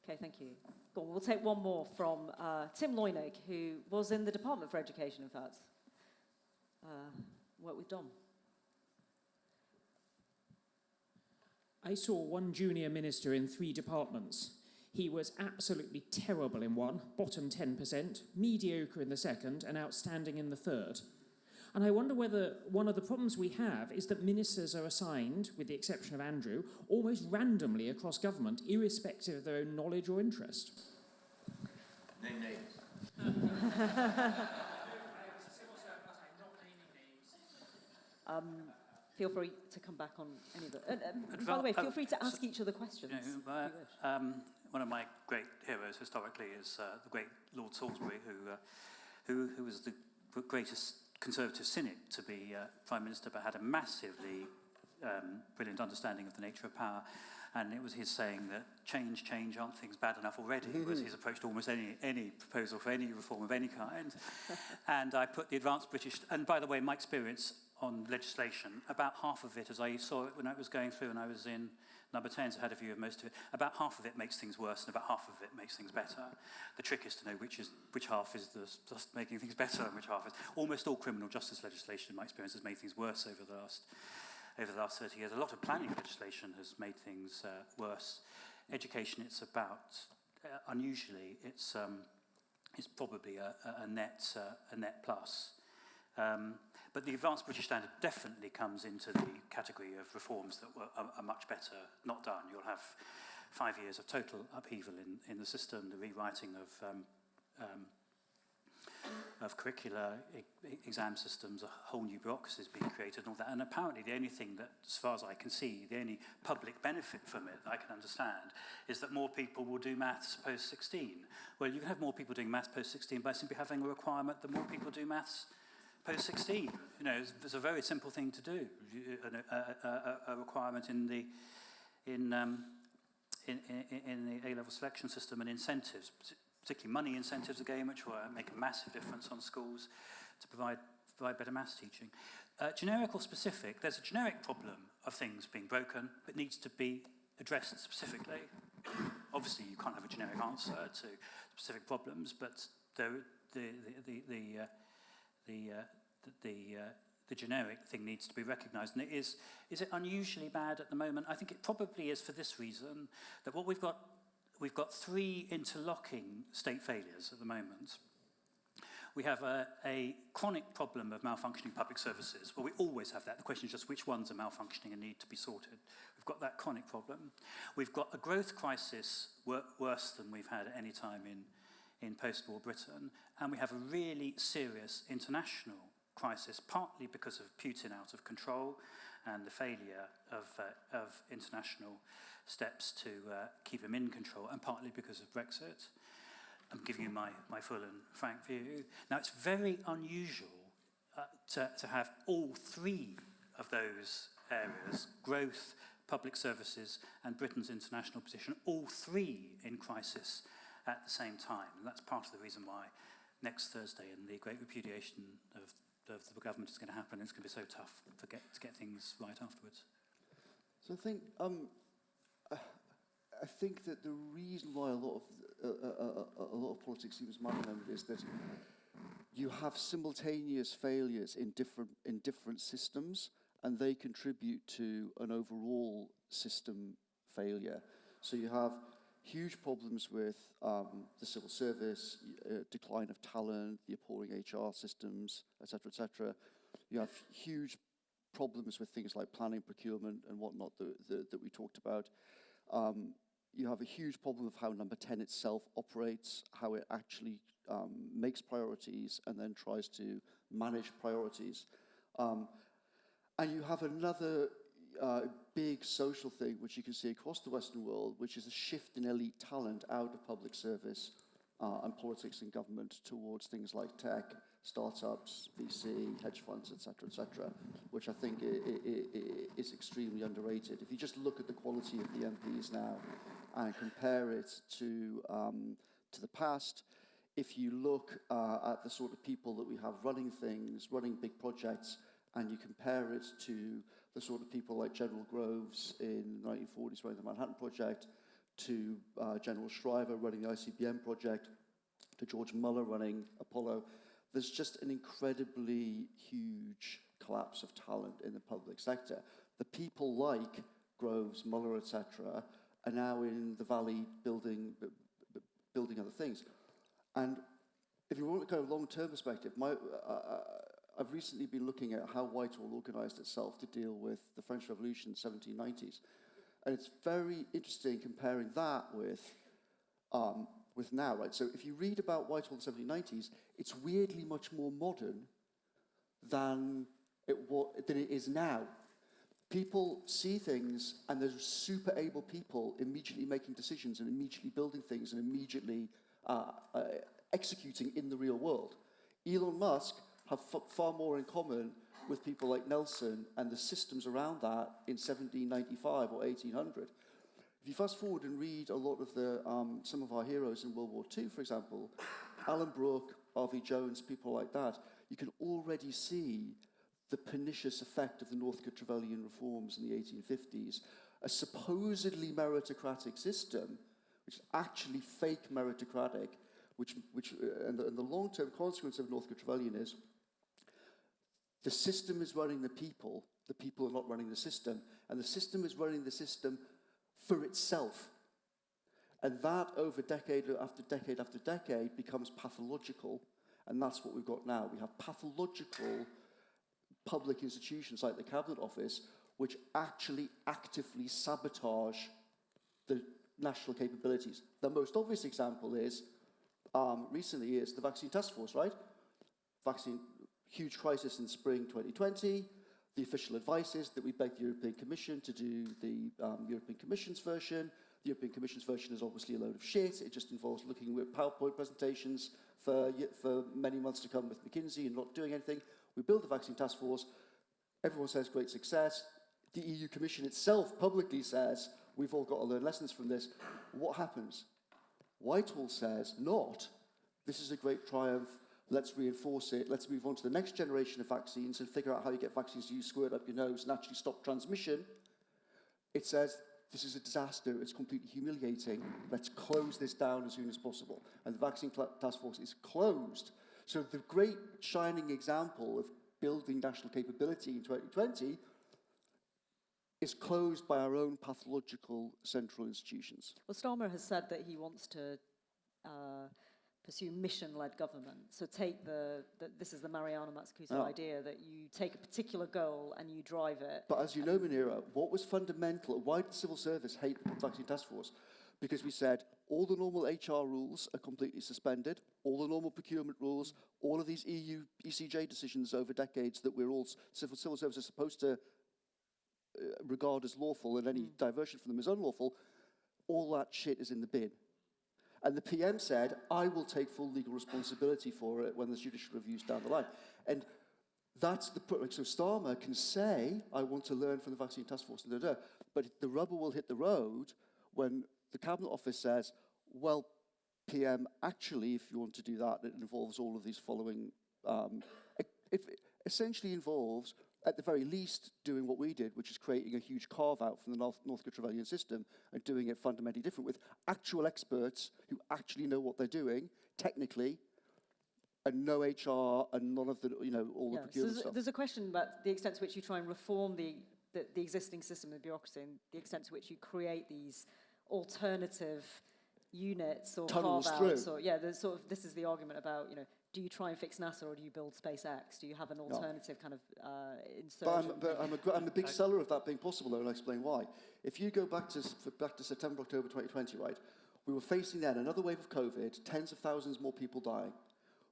Speaker 1: Okay, thank you. Go on, we'll take one more from Tim Loynig, who was in the Department for Education, in fact. Worked with Dom.
Speaker 6: I saw one junior minister in 3 departments. He was absolutely terrible in one, bottom 10%, mediocre in the second, and outstanding in the third. And I wonder whether one of the problems we have is that ministers are assigned, with the exception of Andrew, almost randomly across government, irrespective of their own knowledge or interest.
Speaker 7: Name names.
Speaker 1: Feel free to come back on any of the... by the way, feel free to ask each other questions.
Speaker 2: One of my great heroes historically is the great Lord Salisbury, who was the greatest Conservative cynic to be Prime Minister, but had a massively brilliant understanding of the nature of power. And it was his saying that change, aren't things bad enough already, was his approach to almost any proposal for any reform of any kind. And I put the Advanced British... And by the way, my experience on legislation, about half of it, as I saw it when I was going through and I was in Number 10's had a view of most of it. About half of it makes things worse, and about half of it makes things better. The trick is to know which half is just making things better, and which half is. Almost all criminal justice legislation, in my experience, has made things worse over the last 30 years. A lot of planning legislation has made things worse. Education, it's about unusually, it's probably a net plus. But the Advanced British Standard definitely comes into the category of reforms that are much better not done. You'll have 5 years of total upheaval in the system, the rewriting of curricula, exam systems, a whole new bureaucracy is being created and all that. And apparently the only thing that, as far as I can see, the only public benefit from it that I can understand is that more people will do maths post-16. Well, you can have more people doing maths post-16 by simply having a requirement that more people do maths post-16. You know, it's a very simple thing to do. A requirement in the A-level selection system and incentives, particularly money incentives again, which will make a massive difference on schools to provide better maths teaching. Generic or specific, there's a generic problem of things being broken that needs to be addressed specifically. Obviously, you can't have a generic answer to specific problems, but the generic thing needs to be recognised. And is it unusually bad at the moment? I think it probably is for this reason, that what we've got 3 interlocking state failures at the moment. We have a chronic problem of malfunctioning public services. Well, we always have that. The question is just which ones are malfunctioning and need to be sorted. We've got that chronic problem. We've got a growth crisis worse than we've had at any time in post-war Britain. And we have a really serious international crisis, partly because of Putin out of control and the failure of international steps to keep him in control, and partly because of Brexit. I'm giving you my full and frank view. Now, it's very unusual to have all three of those areas, growth, public services, and Britain's international position, all three in crisis at the same time. And that's part of the reason why next Thursday in the great repudiation of the government is going to happen. It's going to be so tough to get things right afterwards.
Speaker 3: So I think that the reason why a lot of politics seems mind-numbed is that you have simultaneous failures in different systems, and they contribute to an overall system failure. So you have huge problems with the civil service, decline of talent, the appalling HR systems, etc., etc. You have huge problems with things like planning, procurement, and whatnot that we talked about. You have a huge problem of how Number 10 itself operates, how it actually makes priorities and then tries to manage priorities. And you have another big social thing, which you can see across the Western world, which is a shift in elite talent out of public service and politics and government towards things like tech, startups, VC, hedge funds, etc., which I think is extremely underrated. If you just look at the quality of the MPs now and compare it to the past, if you look at the sort of people that we have running things, running big projects, and you compare it to the sort of people like General Groves in the 1940s running the Manhattan Project, to General Shriver running the ICBM project, to George Muller running Apollo, there's just an incredibly huge collapse of talent in the public sector. The people like Groves, Muller, etc., are now in the Valley building other things. And if you want to go long-term perspective, I've recently been looking at how Whitehall organised itself to deal with the French Revolution in the 1790s. And it's very interesting comparing that with now, right? So if you read about Whitehall in the 1790s, it's weirdly much more modern than it is now. People see things, and there's super able people immediately making decisions and immediately building things and immediately executing in the real world. Elon Musk have far more in common with people like Nelson and the systems around that in 1795 or 1800. If you fast forward and read a lot of some of our heroes in World War II, for example, Alan Brooke, R.V. Jones, people like that, you can already see the pernicious effect of the Northcote Trevelyan reforms in the 1850s. A supposedly meritocratic system, which is actually fake meritocratic, and the long-term consequence of Northcote Trevelyan is the system is running the people are not running the system, and the system is running the system for itself. And that over decade after decade after decade becomes pathological, and that's what we've got now. We have pathological public institutions like the Cabinet Office, which actually actively sabotage the national capabilities. The most obvious example is, recently is the Vaccine Task Force, right? Huge crisis in spring 2020. The official advice is that we beg the European Commission to do the European Commission's version. The European Commission's version is obviously a load of shit. It just involves looking at PowerPoint presentations for many months to come with McKinsey and not doing anything. We build the Vaccine Task Force. Everyone says great success. The EU Commission itself publicly says we've all got to learn lessons from this. What happens? Whitehall says not. This is a great triumph. Let's reinforce it. Let's move on to the next generation of vaccines and figure out how you get vaccines you squirt up your nose and actually stop transmission. It says, this is a disaster. It's completely humiliating. Let's close this down as soon as possible. And the Vaccine Task Force is closed. So the great shining example of building national capability in 2020 is closed by our own pathological central institutions.
Speaker 1: Well, Starmer has said that he wants to pursue mission-led government. So take this is the Mariana Mazzucato idea that you take a particular goal and you drive it.
Speaker 3: But as you know, Munira, what was fundamental, why did the civil service hate the Vaccine Task Force? Because we said all the normal HR rules are completely suspended, all the normal procurement rules, all of these EU ECJ decisions over decades that we're all, civil service is supposed to regard as lawful and any diversion from them is unlawful, all that shit is in the bin. And the PM said, I will take full legal responsibility for it when there's judicial reviews down the line. And that's the point. So Starmer can say, I want to learn from the vaccine task force, but the rubber will hit the road when the Cabinet Office says, well, PM, actually, if you want to do that, it involves all of these following. It essentially involves, at the very least, doing what we did, which is creating a huge carve-out from the Northcote Trevelyan system and doing it fundamentally different with actual experts who actually know what they're doing, technically, and no HR and none of the, all the procurement stuff.
Speaker 1: There's a question about the extent to which you try and reform the existing system of bureaucracy and the extent to which you create these alternative units or carve-outs. Or, this is the argument about, do you try and fix NASA or do you build SpaceX? Do you have an alternative kind of insurgent?
Speaker 3: But I'm a big seller of that being possible, though, and I'll explain why. If you go back to September, October 2020, right, we were facing then another wave of COVID, tens of thousands more people dying.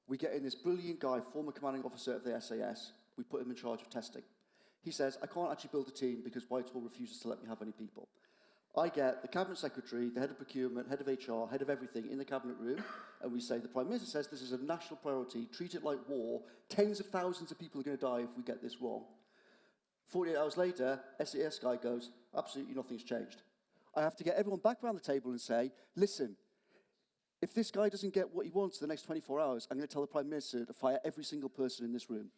Speaker 3: We get in this brilliant guy, former commanding officer of the SAS. We put him in charge of testing. He says, I can't actually build a team because Whitehall refuses to let me have any people. I get the Cabinet Secretary, the head of procurement, head of HR, head of everything in the Cabinet room, and we say, the Prime Minister says this is a national priority, treat it like war, tens of thousands of people are going to die if we get this wrong. 48 hours later, SAS guy goes, absolutely nothing's changed. I have to get everyone back around the table and say, listen, if this guy doesn't get what he wants in the next 24 hours, I'm going to tell the Prime Minister to fire every single person in this room.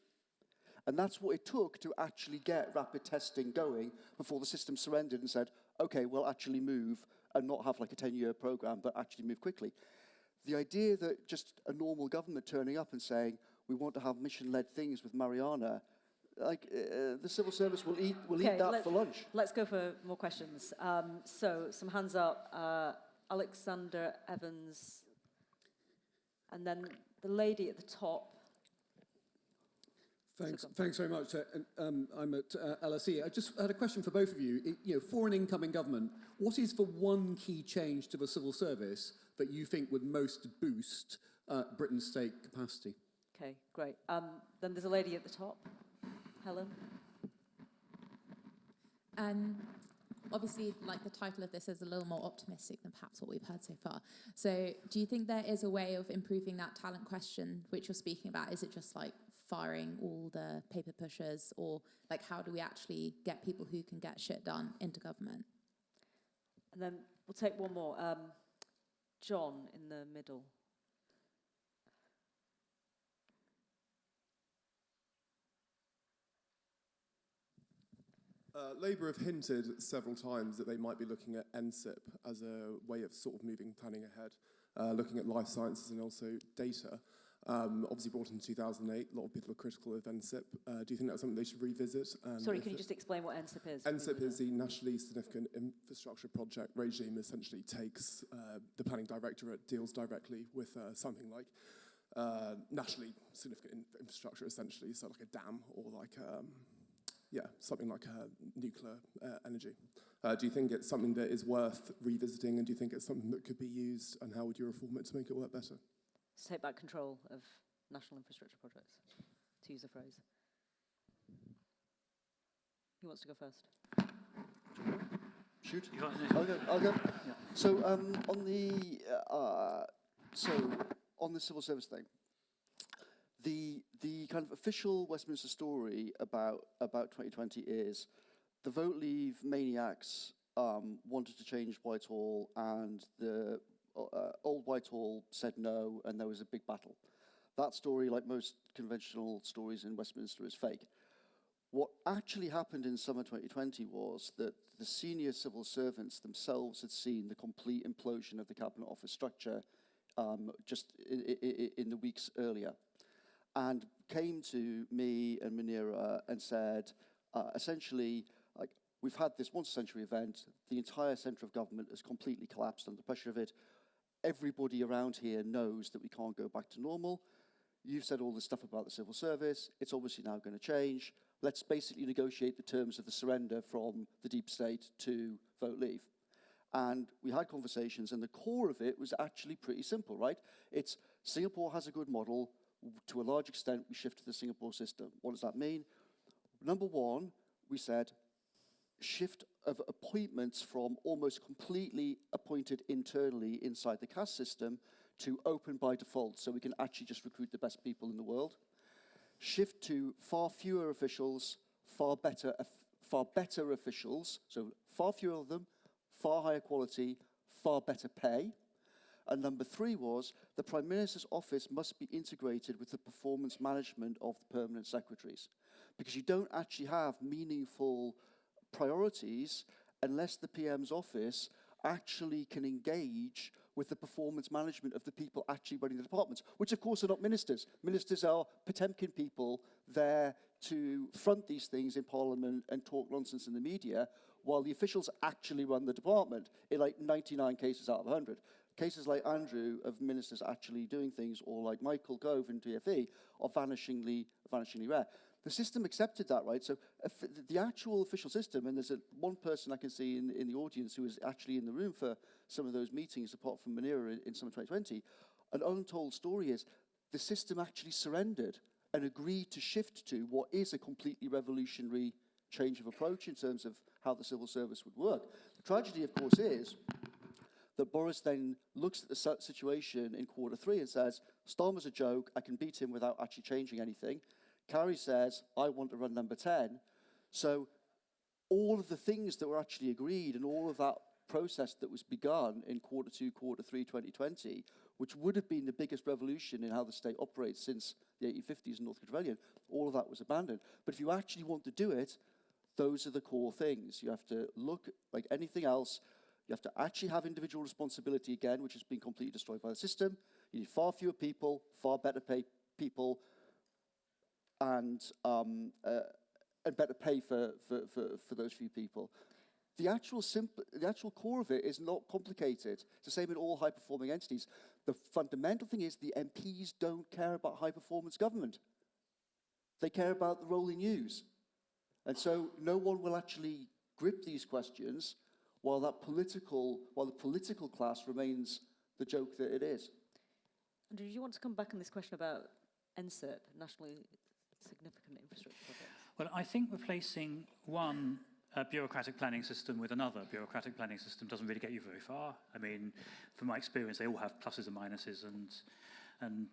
Speaker 3: And that's what it took to actually get rapid testing going before the system surrendered and said, okay, we'll actually move and not have like a 10-year program, but actually move quickly. The idea that just a normal government turning up and saying, we want to have mission-led things with Mariana, the civil service will eat that for lunch.
Speaker 1: Let's go for more questions. So some hands up. Alexander Evans, and then the lady at the top.
Speaker 8: Thanks very much. I'm at LSE. I just had a question for both of you. For an incoming government, what is the one key change to the civil service that you think would most boost Britain's state capacity?
Speaker 1: Okay, great. Then there's a lady at the top, Helen.
Speaker 9: Obviously, like the title of this is a little more optimistic than perhaps what we've heard so far. So do you think there is a way of improving that talent question which you're speaking about? Is it just like firing all the paper pushers, or like how do we actually get people who can get shit done into government?
Speaker 1: And then we'll take one more. John in the middle.
Speaker 10: Labour have hinted several times that they might be looking at NSIP as a way of sort of moving planning ahead, looking at life sciences and also data. Obviously brought in 2008, a lot of people are critical of NSIP. Do you think that's something they should revisit?
Speaker 1: Sorry, can you just explain what NSIP is?
Speaker 10: NSIP is the Nationally Significant Infrastructure Project regime. Essentially takes the planning directorate, deals directly with something like nationally significant infrastructure, essentially, so like a dam or like something like nuclear energy. Do you think it's something that is worth revisiting, and do you think it's something that could be used, and how would you reform it to make it work better?
Speaker 1: To take back control of national infrastructure projects, to use a phrase. Who wants to go first?
Speaker 3: Shoot. I'll go. Yeah. So on the civil service thing, the kind of official Westminster story about 2020 is the vote leave maniacs wanted to change Whitehall, and the old Whitehall said no, and there was a big battle. That story, like most conventional stories in Westminster, is fake. What actually happened in summer 2020 was that the senior civil servants themselves had seen the complete implosion of the Cabinet Office structure just in the weeks earlier, and came to me and Munira and said, essentially, like, we've had this once-a-century event, the entire centre of government has completely collapsed under the pressure of it. Everybody around here knows that we can't go back to normal. You've said all this stuff about the civil service. It's obviously now going to change. Let's basically negotiate the terms of the surrender from the deep state to vote leave. And we had conversations, and the core of it was actually pretty simple, right? It's Singapore has a good model. To a large extent, we shift to the Singapore system. What does that mean? Number one, we said, shift of appointments from almost completely appointed internally inside the caste system to open by default, so we can actually just recruit the best people in the world. Shift to far fewer officials, far better officials, so far fewer of them, far higher quality, far better pay. And number 3 was the Prime Minister's office must be integrated with the performance management of the permanent secretaries, because you don't actually have meaningful priorities unless the PM's office actually can engage with the performance management of the people actually running the departments, which of course are not ministers. Ministers are Potemkin people there to front these things in Parliament and talk nonsense in the media, while the officials actually run the department in like 99 cases out of 100. Cases like Andrew of ministers actually doing things, or like Michael Gove in TFE, are vanishingly rare. The system accepted that, right? So the actual official system, and there's one person I can see in the audience who was actually in the room for some of those meetings, apart from Munira in summer 2020, an untold story is the system actually surrendered and agreed to shift to what is a completely revolutionary change of approach in terms of how the civil service would work. The tragedy, of course, is that Boris then looks at the situation in Q3 and says, Starmer's a joke, I can beat him without actually changing anything. Carrie says, I want to run number 10. So all of the things that were actually agreed and all of that process that was begun in Q2, Q3 2020, which would have been the biggest revolution in how the state operates since the 1850s in North Rebellion, all of that was abandoned. But if you actually want to do it, those are the core things. You have to look like anything else. You have to actually have individual responsibility again, which has been completely destroyed by the system. You need far fewer people, far better pay people, and better pay for those few people. The actual core of it is not complicated. It's the same in all high-performing entities. The fundamental thing is the MPs don't care about high-performance government. They care about the rolling news. And so no one will actually grip these questions while the political class remains the joke that it is.
Speaker 1: Andrew, do you want to come back on this question about NSIP, Nationally Significant Infrastructure Projects?
Speaker 2: Well, I think replacing one bureaucratic planning system with another bureaucratic planning system doesn't really get you very far. I mean, from my experience, they all have pluses and minuses, and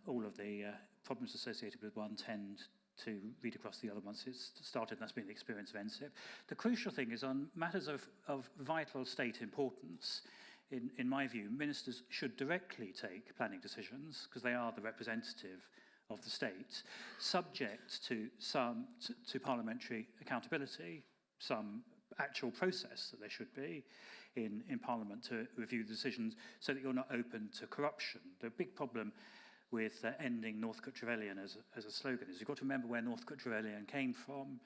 Speaker 2: all of the problems associated with one tend to read across the other once it's started, and that's been the experience of NSIP. The crucial thing is on matters of vital state importance, in my view, ministers should directly take planning decisions because they are the representative of the state, subject to to parliamentary accountability, some actual process that there should be in Parliament to review the decisions so that you're not open to corruption. The big problem with ending Northcote Trevelyan as a slogan is you've got to remember where Northcote Trevelyan came from,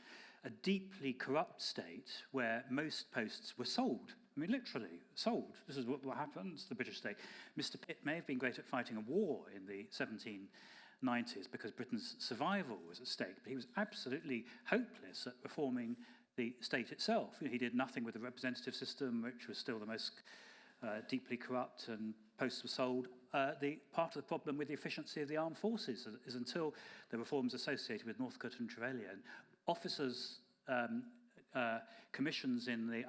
Speaker 2: a deeply corrupt state where most posts were sold. I mean, literally sold. This is what happens to the British state. Mr. Pitt may have been great at fighting a war in the 1790s because Britain's survival was at stake, but he was absolutely hopeless at reforming the state itself. You know, he did nothing with the representative system, which was still the most deeply corrupt, and posts were sold. The part of the problem with the efficiency of the armed forces is until the reforms associated with Northcote and Trevelyan, officers' commissions in the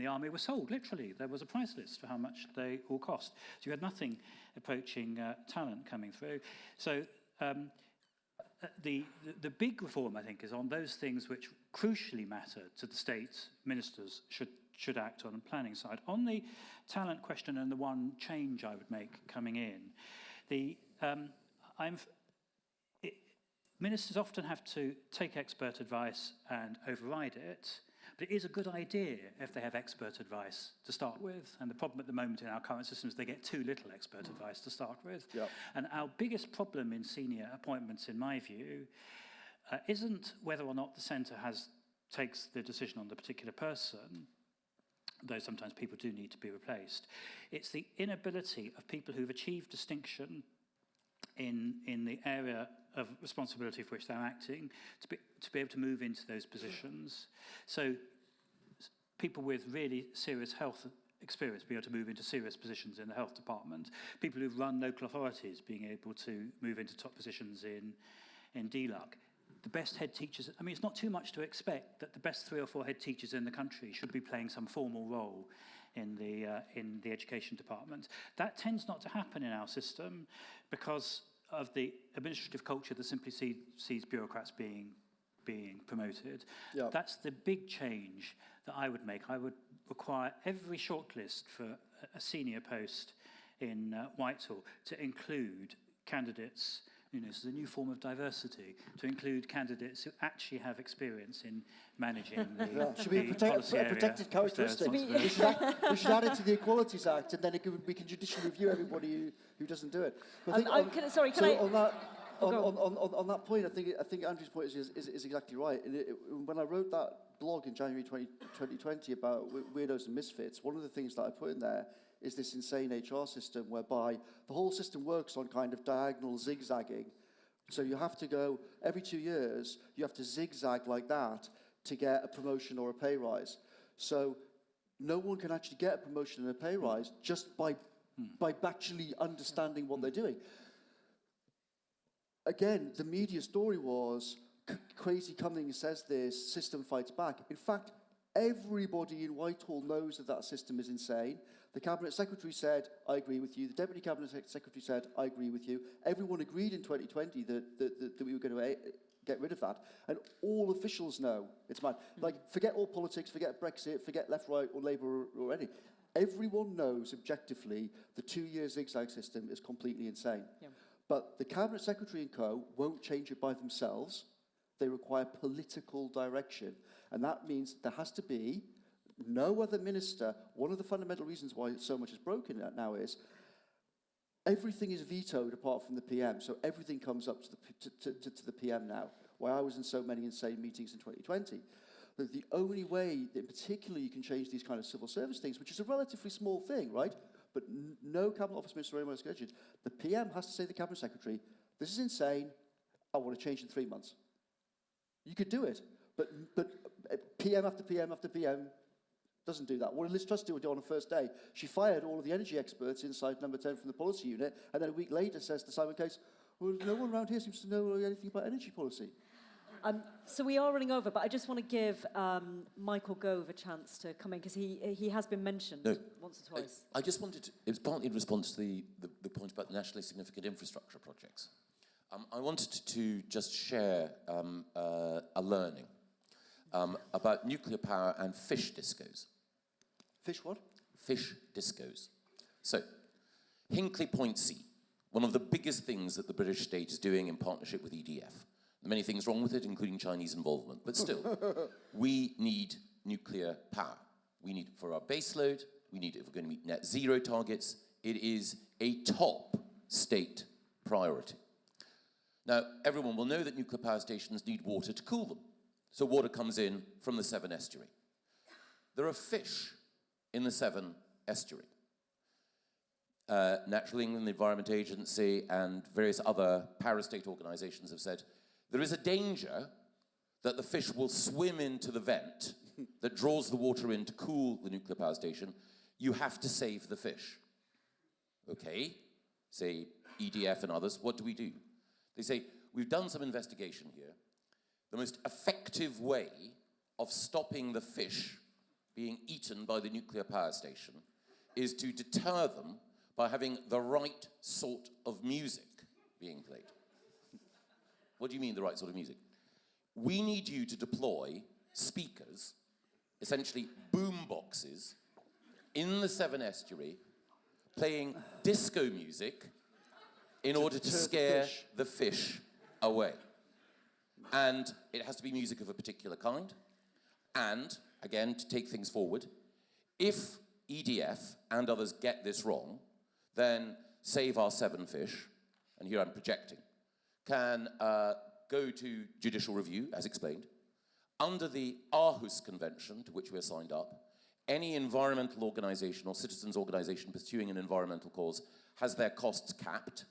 Speaker 2: army were sold, literally. There was a price list for how much they all cost. So you had nothing approaching talent coming through. So the big reform, I think, is on those things which crucially matter to the state ministers should act on the planning side. On the talent question and the one change I would make coming in, ministers often have to take expert advice and override it, but it is a good idea if they have expert advice to start with. And the problem at the moment in our current system is they get too little expert advice to start with. Yep. And our biggest problem in senior appointments, in my view, isn't whether or not the centre takes the decision on the particular person, though sometimes people do need to be replaced. It's the inability of people who've achieved distinction in the area of responsibility for which they're acting to be able to move into those positions. So people with really serious health experience being able to move into serious positions in the health department, people who've run local authorities being able to move into top positions in DLUC. the best head teachers, I mean, it's not too much to expect that the best 3 or 4 head teachers in the country should be playing some formal role in the education department. That tends not to happen in our system because of the administrative culture that simply sees bureaucrats being promoted.
Speaker 3: Yeah.
Speaker 2: That's the big change that I would make. I would require every shortlist for a senior post in Whitehall to include candidates. This is a new form of diversity, to include candidates who actually have experience in managing the,
Speaker 3: Should be a protected characteristic. We should add it to the Equalities Act, and then we can judicially review everybody who doesn't do it. But I think on that point, I think Andrew's point is exactly right. And when I wrote that blog in January 2020 about weirdos and misfits, one of the things that I put in there is this insane HR system whereby the whole system works on kind of diagonal zigzagging. So you have to go, every 2 years, you have to zigzag like that to get a promotion or a pay rise. So no one can actually get a promotion and a pay rise just by actually understanding what they're doing. Again, the media story was, crazy Cummings says this, system fights back. In fact, everybody in Whitehall knows that system is insane. The Cabinet Secretary said, I agree with you. The Deputy Cabinet Secretary said, I agree with you. Everyone agreed in 2020 that we were going to get rid of that. And all officials know it's mad. Like, forget all politics, forget Brexit, forget left, right, or Labour or anything. Everyone knows objectively the 2-year zigzag system is completely insane. Yeah. But the Cabinet Secretary and co won't change it by themselves. They require political direction. And that means there has to be no other minister. One of the fundamental reasons why so much is broken now is everything is vetoed apart from the PM. So everything comes up to the PM now. Why I was in so many insane meetings in 2020. But the only way that in particular you can change these kind of civil service things, which is a relatively small thing, right? But no Cabinet Office Minister or anyone else gets it. The PM has to say to the Cabinet Secretary, this is insane, I want to change in 3 months. You could do it, but PM after PM after PM doesn't do that. What did Liz Truss do on the first day? She fired all of the energy experts inside number 10 from the policy unit, and then a week later says to Simon Case, well, no one around here seems to know anything about energy policy.
Speaker 1: So we are running over, but I just want to give Michael Gove a chance to come in, because he has been mentioned once or twice.
Speaker 11: I just wanted to, it was partly in response to the point about nationally significant infrastructure projects. I wanted to just share a learning about nuclear power and fish discos.
Speaker 3: Fish what?
Speaker 11: Fish discos. So, Hinkley Point C, one of the biggest things that the British state is doing in partnership with EDF. There are many things wrong with it, including Chinese involvement, but still, we need nuclear power. We need it for our baseload, we need it if we're going to meet net zero targets. It is a top state priority. Now, everyone will know that nuclear power stations need water to cool them. So water comes in from the Severn estuary. There are fish in the Severn estuary. Natural England, the Environment Agency, and various other parastate organisations have said there is a danger that the fish will swim into the vent that draws the water in to cool the nuclear power station. You have to save the fish. Okay, say EDF and others, what do? They say, we've done some investigation here. The most effective way of stopping the fish being eaten by the nuclear power station is to deter them by having the right sort of music being played. What do you mean, the right sort of music? We need you to deploy speakers, essentially boom boxes, in the Severn estuary, playing disco music in order to scare the fish away. And it has to be music of a particular kind. And, again, to take things forward, if EDF and others get this wrong, then Save Our Severn Fish, and here I'm projecting, can go to judicial review, as explained. Under the Aarhus Convention, to which we're signed up, any environmental organisation or citizens' organisation pursuing an environmental cause has their costs capped.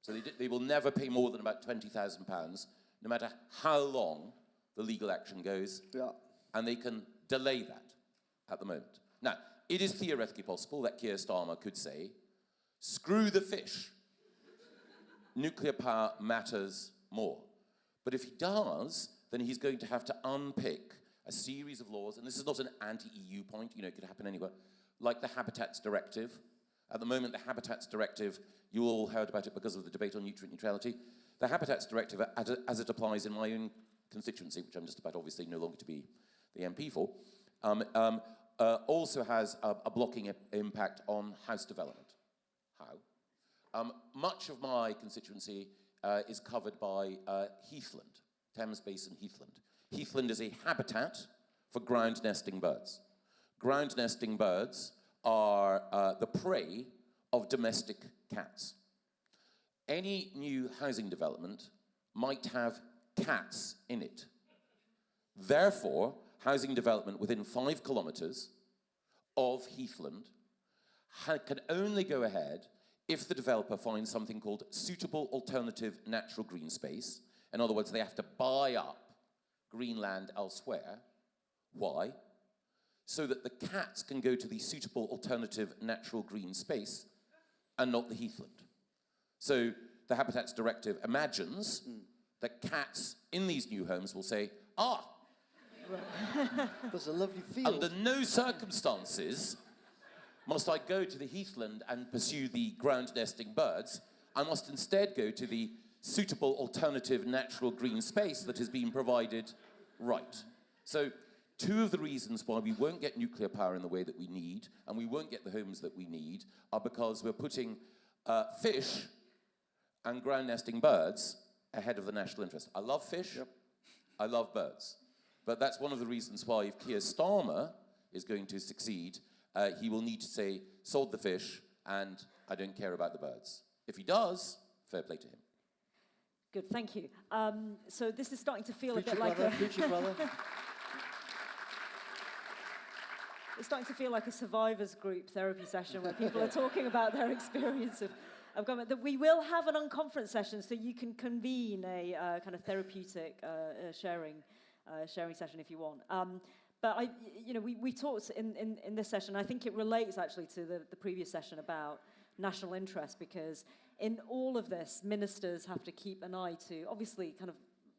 Speaker 11: So they will never pay more than about £20,000, no matter how long the legal action goes. Yeah. And they can delay that at the moment. Now, it is theoretically possible that Keir Starmer could say, screw the fish. Nuclear power matters more. But if he does, then he's going to have to unpick a series of laws, and this is not an anti-EU point, it could happen anywhere, like the Habitats Directive. At the moment, the Habitats Directive, you all heard about it because of the debate on nutrient neutrality. The Habitats Directive, as it applies in my own constituency, which I'm just about obviously no longer to be the MP for, also has a blocking impact on house development. How? Much of my constituency is covered by heathland, Thames Basin heathland. Heathland is a habitat for ground nesting birds. Ground nesting birds are the prey of domestic cats. Any new housing development might have cats in it. Therefore, housing development within 5 kilometres of heathland can only go ahead if the developer finds something called suitable alternative natural green space. In other words, they have to buy up green land elsewhere. Why? So that the cats can go to the suitable alternative natural green space and not the heathland. So the Habitats Directive imagines that cats in these new homes will say,
Speaker 3: There's a lovely field.
Speaker 11: under no circumstances must I go to the heathland and pursue the ground nesting birds. I must instead go to the suitable alternative natural green space that has been provided right. So 2 of the reasons why we won't get nuclear power in the way that we need, and we won't get the homes that we need, are because we're putting fish and ground nesting birds ahead of the national interest. I love fish, I love birds. But that's one of the reasons why if Keir Starmer is going to succeed, he will need to say, sold the fish, and I don't care about the birds. If he does, fair play to him.
Speaker 1: Good, thank you. So this is starting to feel
Speaker 3: Preach
Speaker 1: a bit
Speaker 3: it,
Speaker 1: like
Speaker 3: brother, preach it, brother.
Speaker 1: It's starting to feel like a survivors group therapy session where people are talking about their experience of government. That we will have an unconference session, so you can convene a kind of therapeutic sharing session if you want. But we talked in this session. I think it relates actually to the previous session about national interest, because in all of this, ministers have to keep an eye to obviously kind of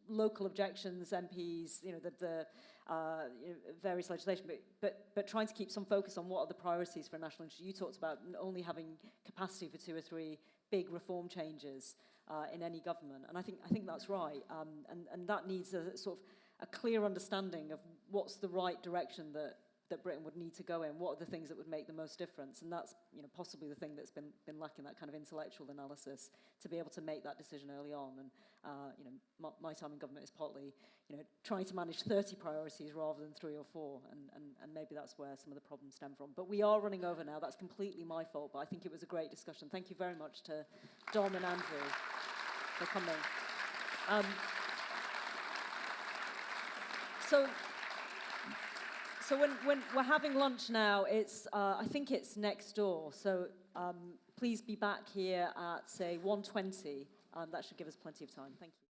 Speaker 1: local objections, MPs, the various legislation, but trying to keep some focus on what are the priorities for national interest. You talked about only having capacity for 2 or 3 big reform changes in any government, and I think that's right, and that needs a sort of a clear understanding of what's the right direction that Britain would need to go in, what are the things that would make the most difference, and that's possibly the thing that's been lacking, that kind of intellectual analysis to be able to make that decision early on. And my time in government is partly trying to manage 30 priorities rather than 3 or 4, and maybe that's where some of the problems stem from. But we are running over now. That's completely my fault, but I think it was a great discussion. Thank you very much to Dom and Andrew for coming. So when we're having lunch now, it's I think it's next door. So please be back here at say 1:20. That should give us plenty of time. Thank you.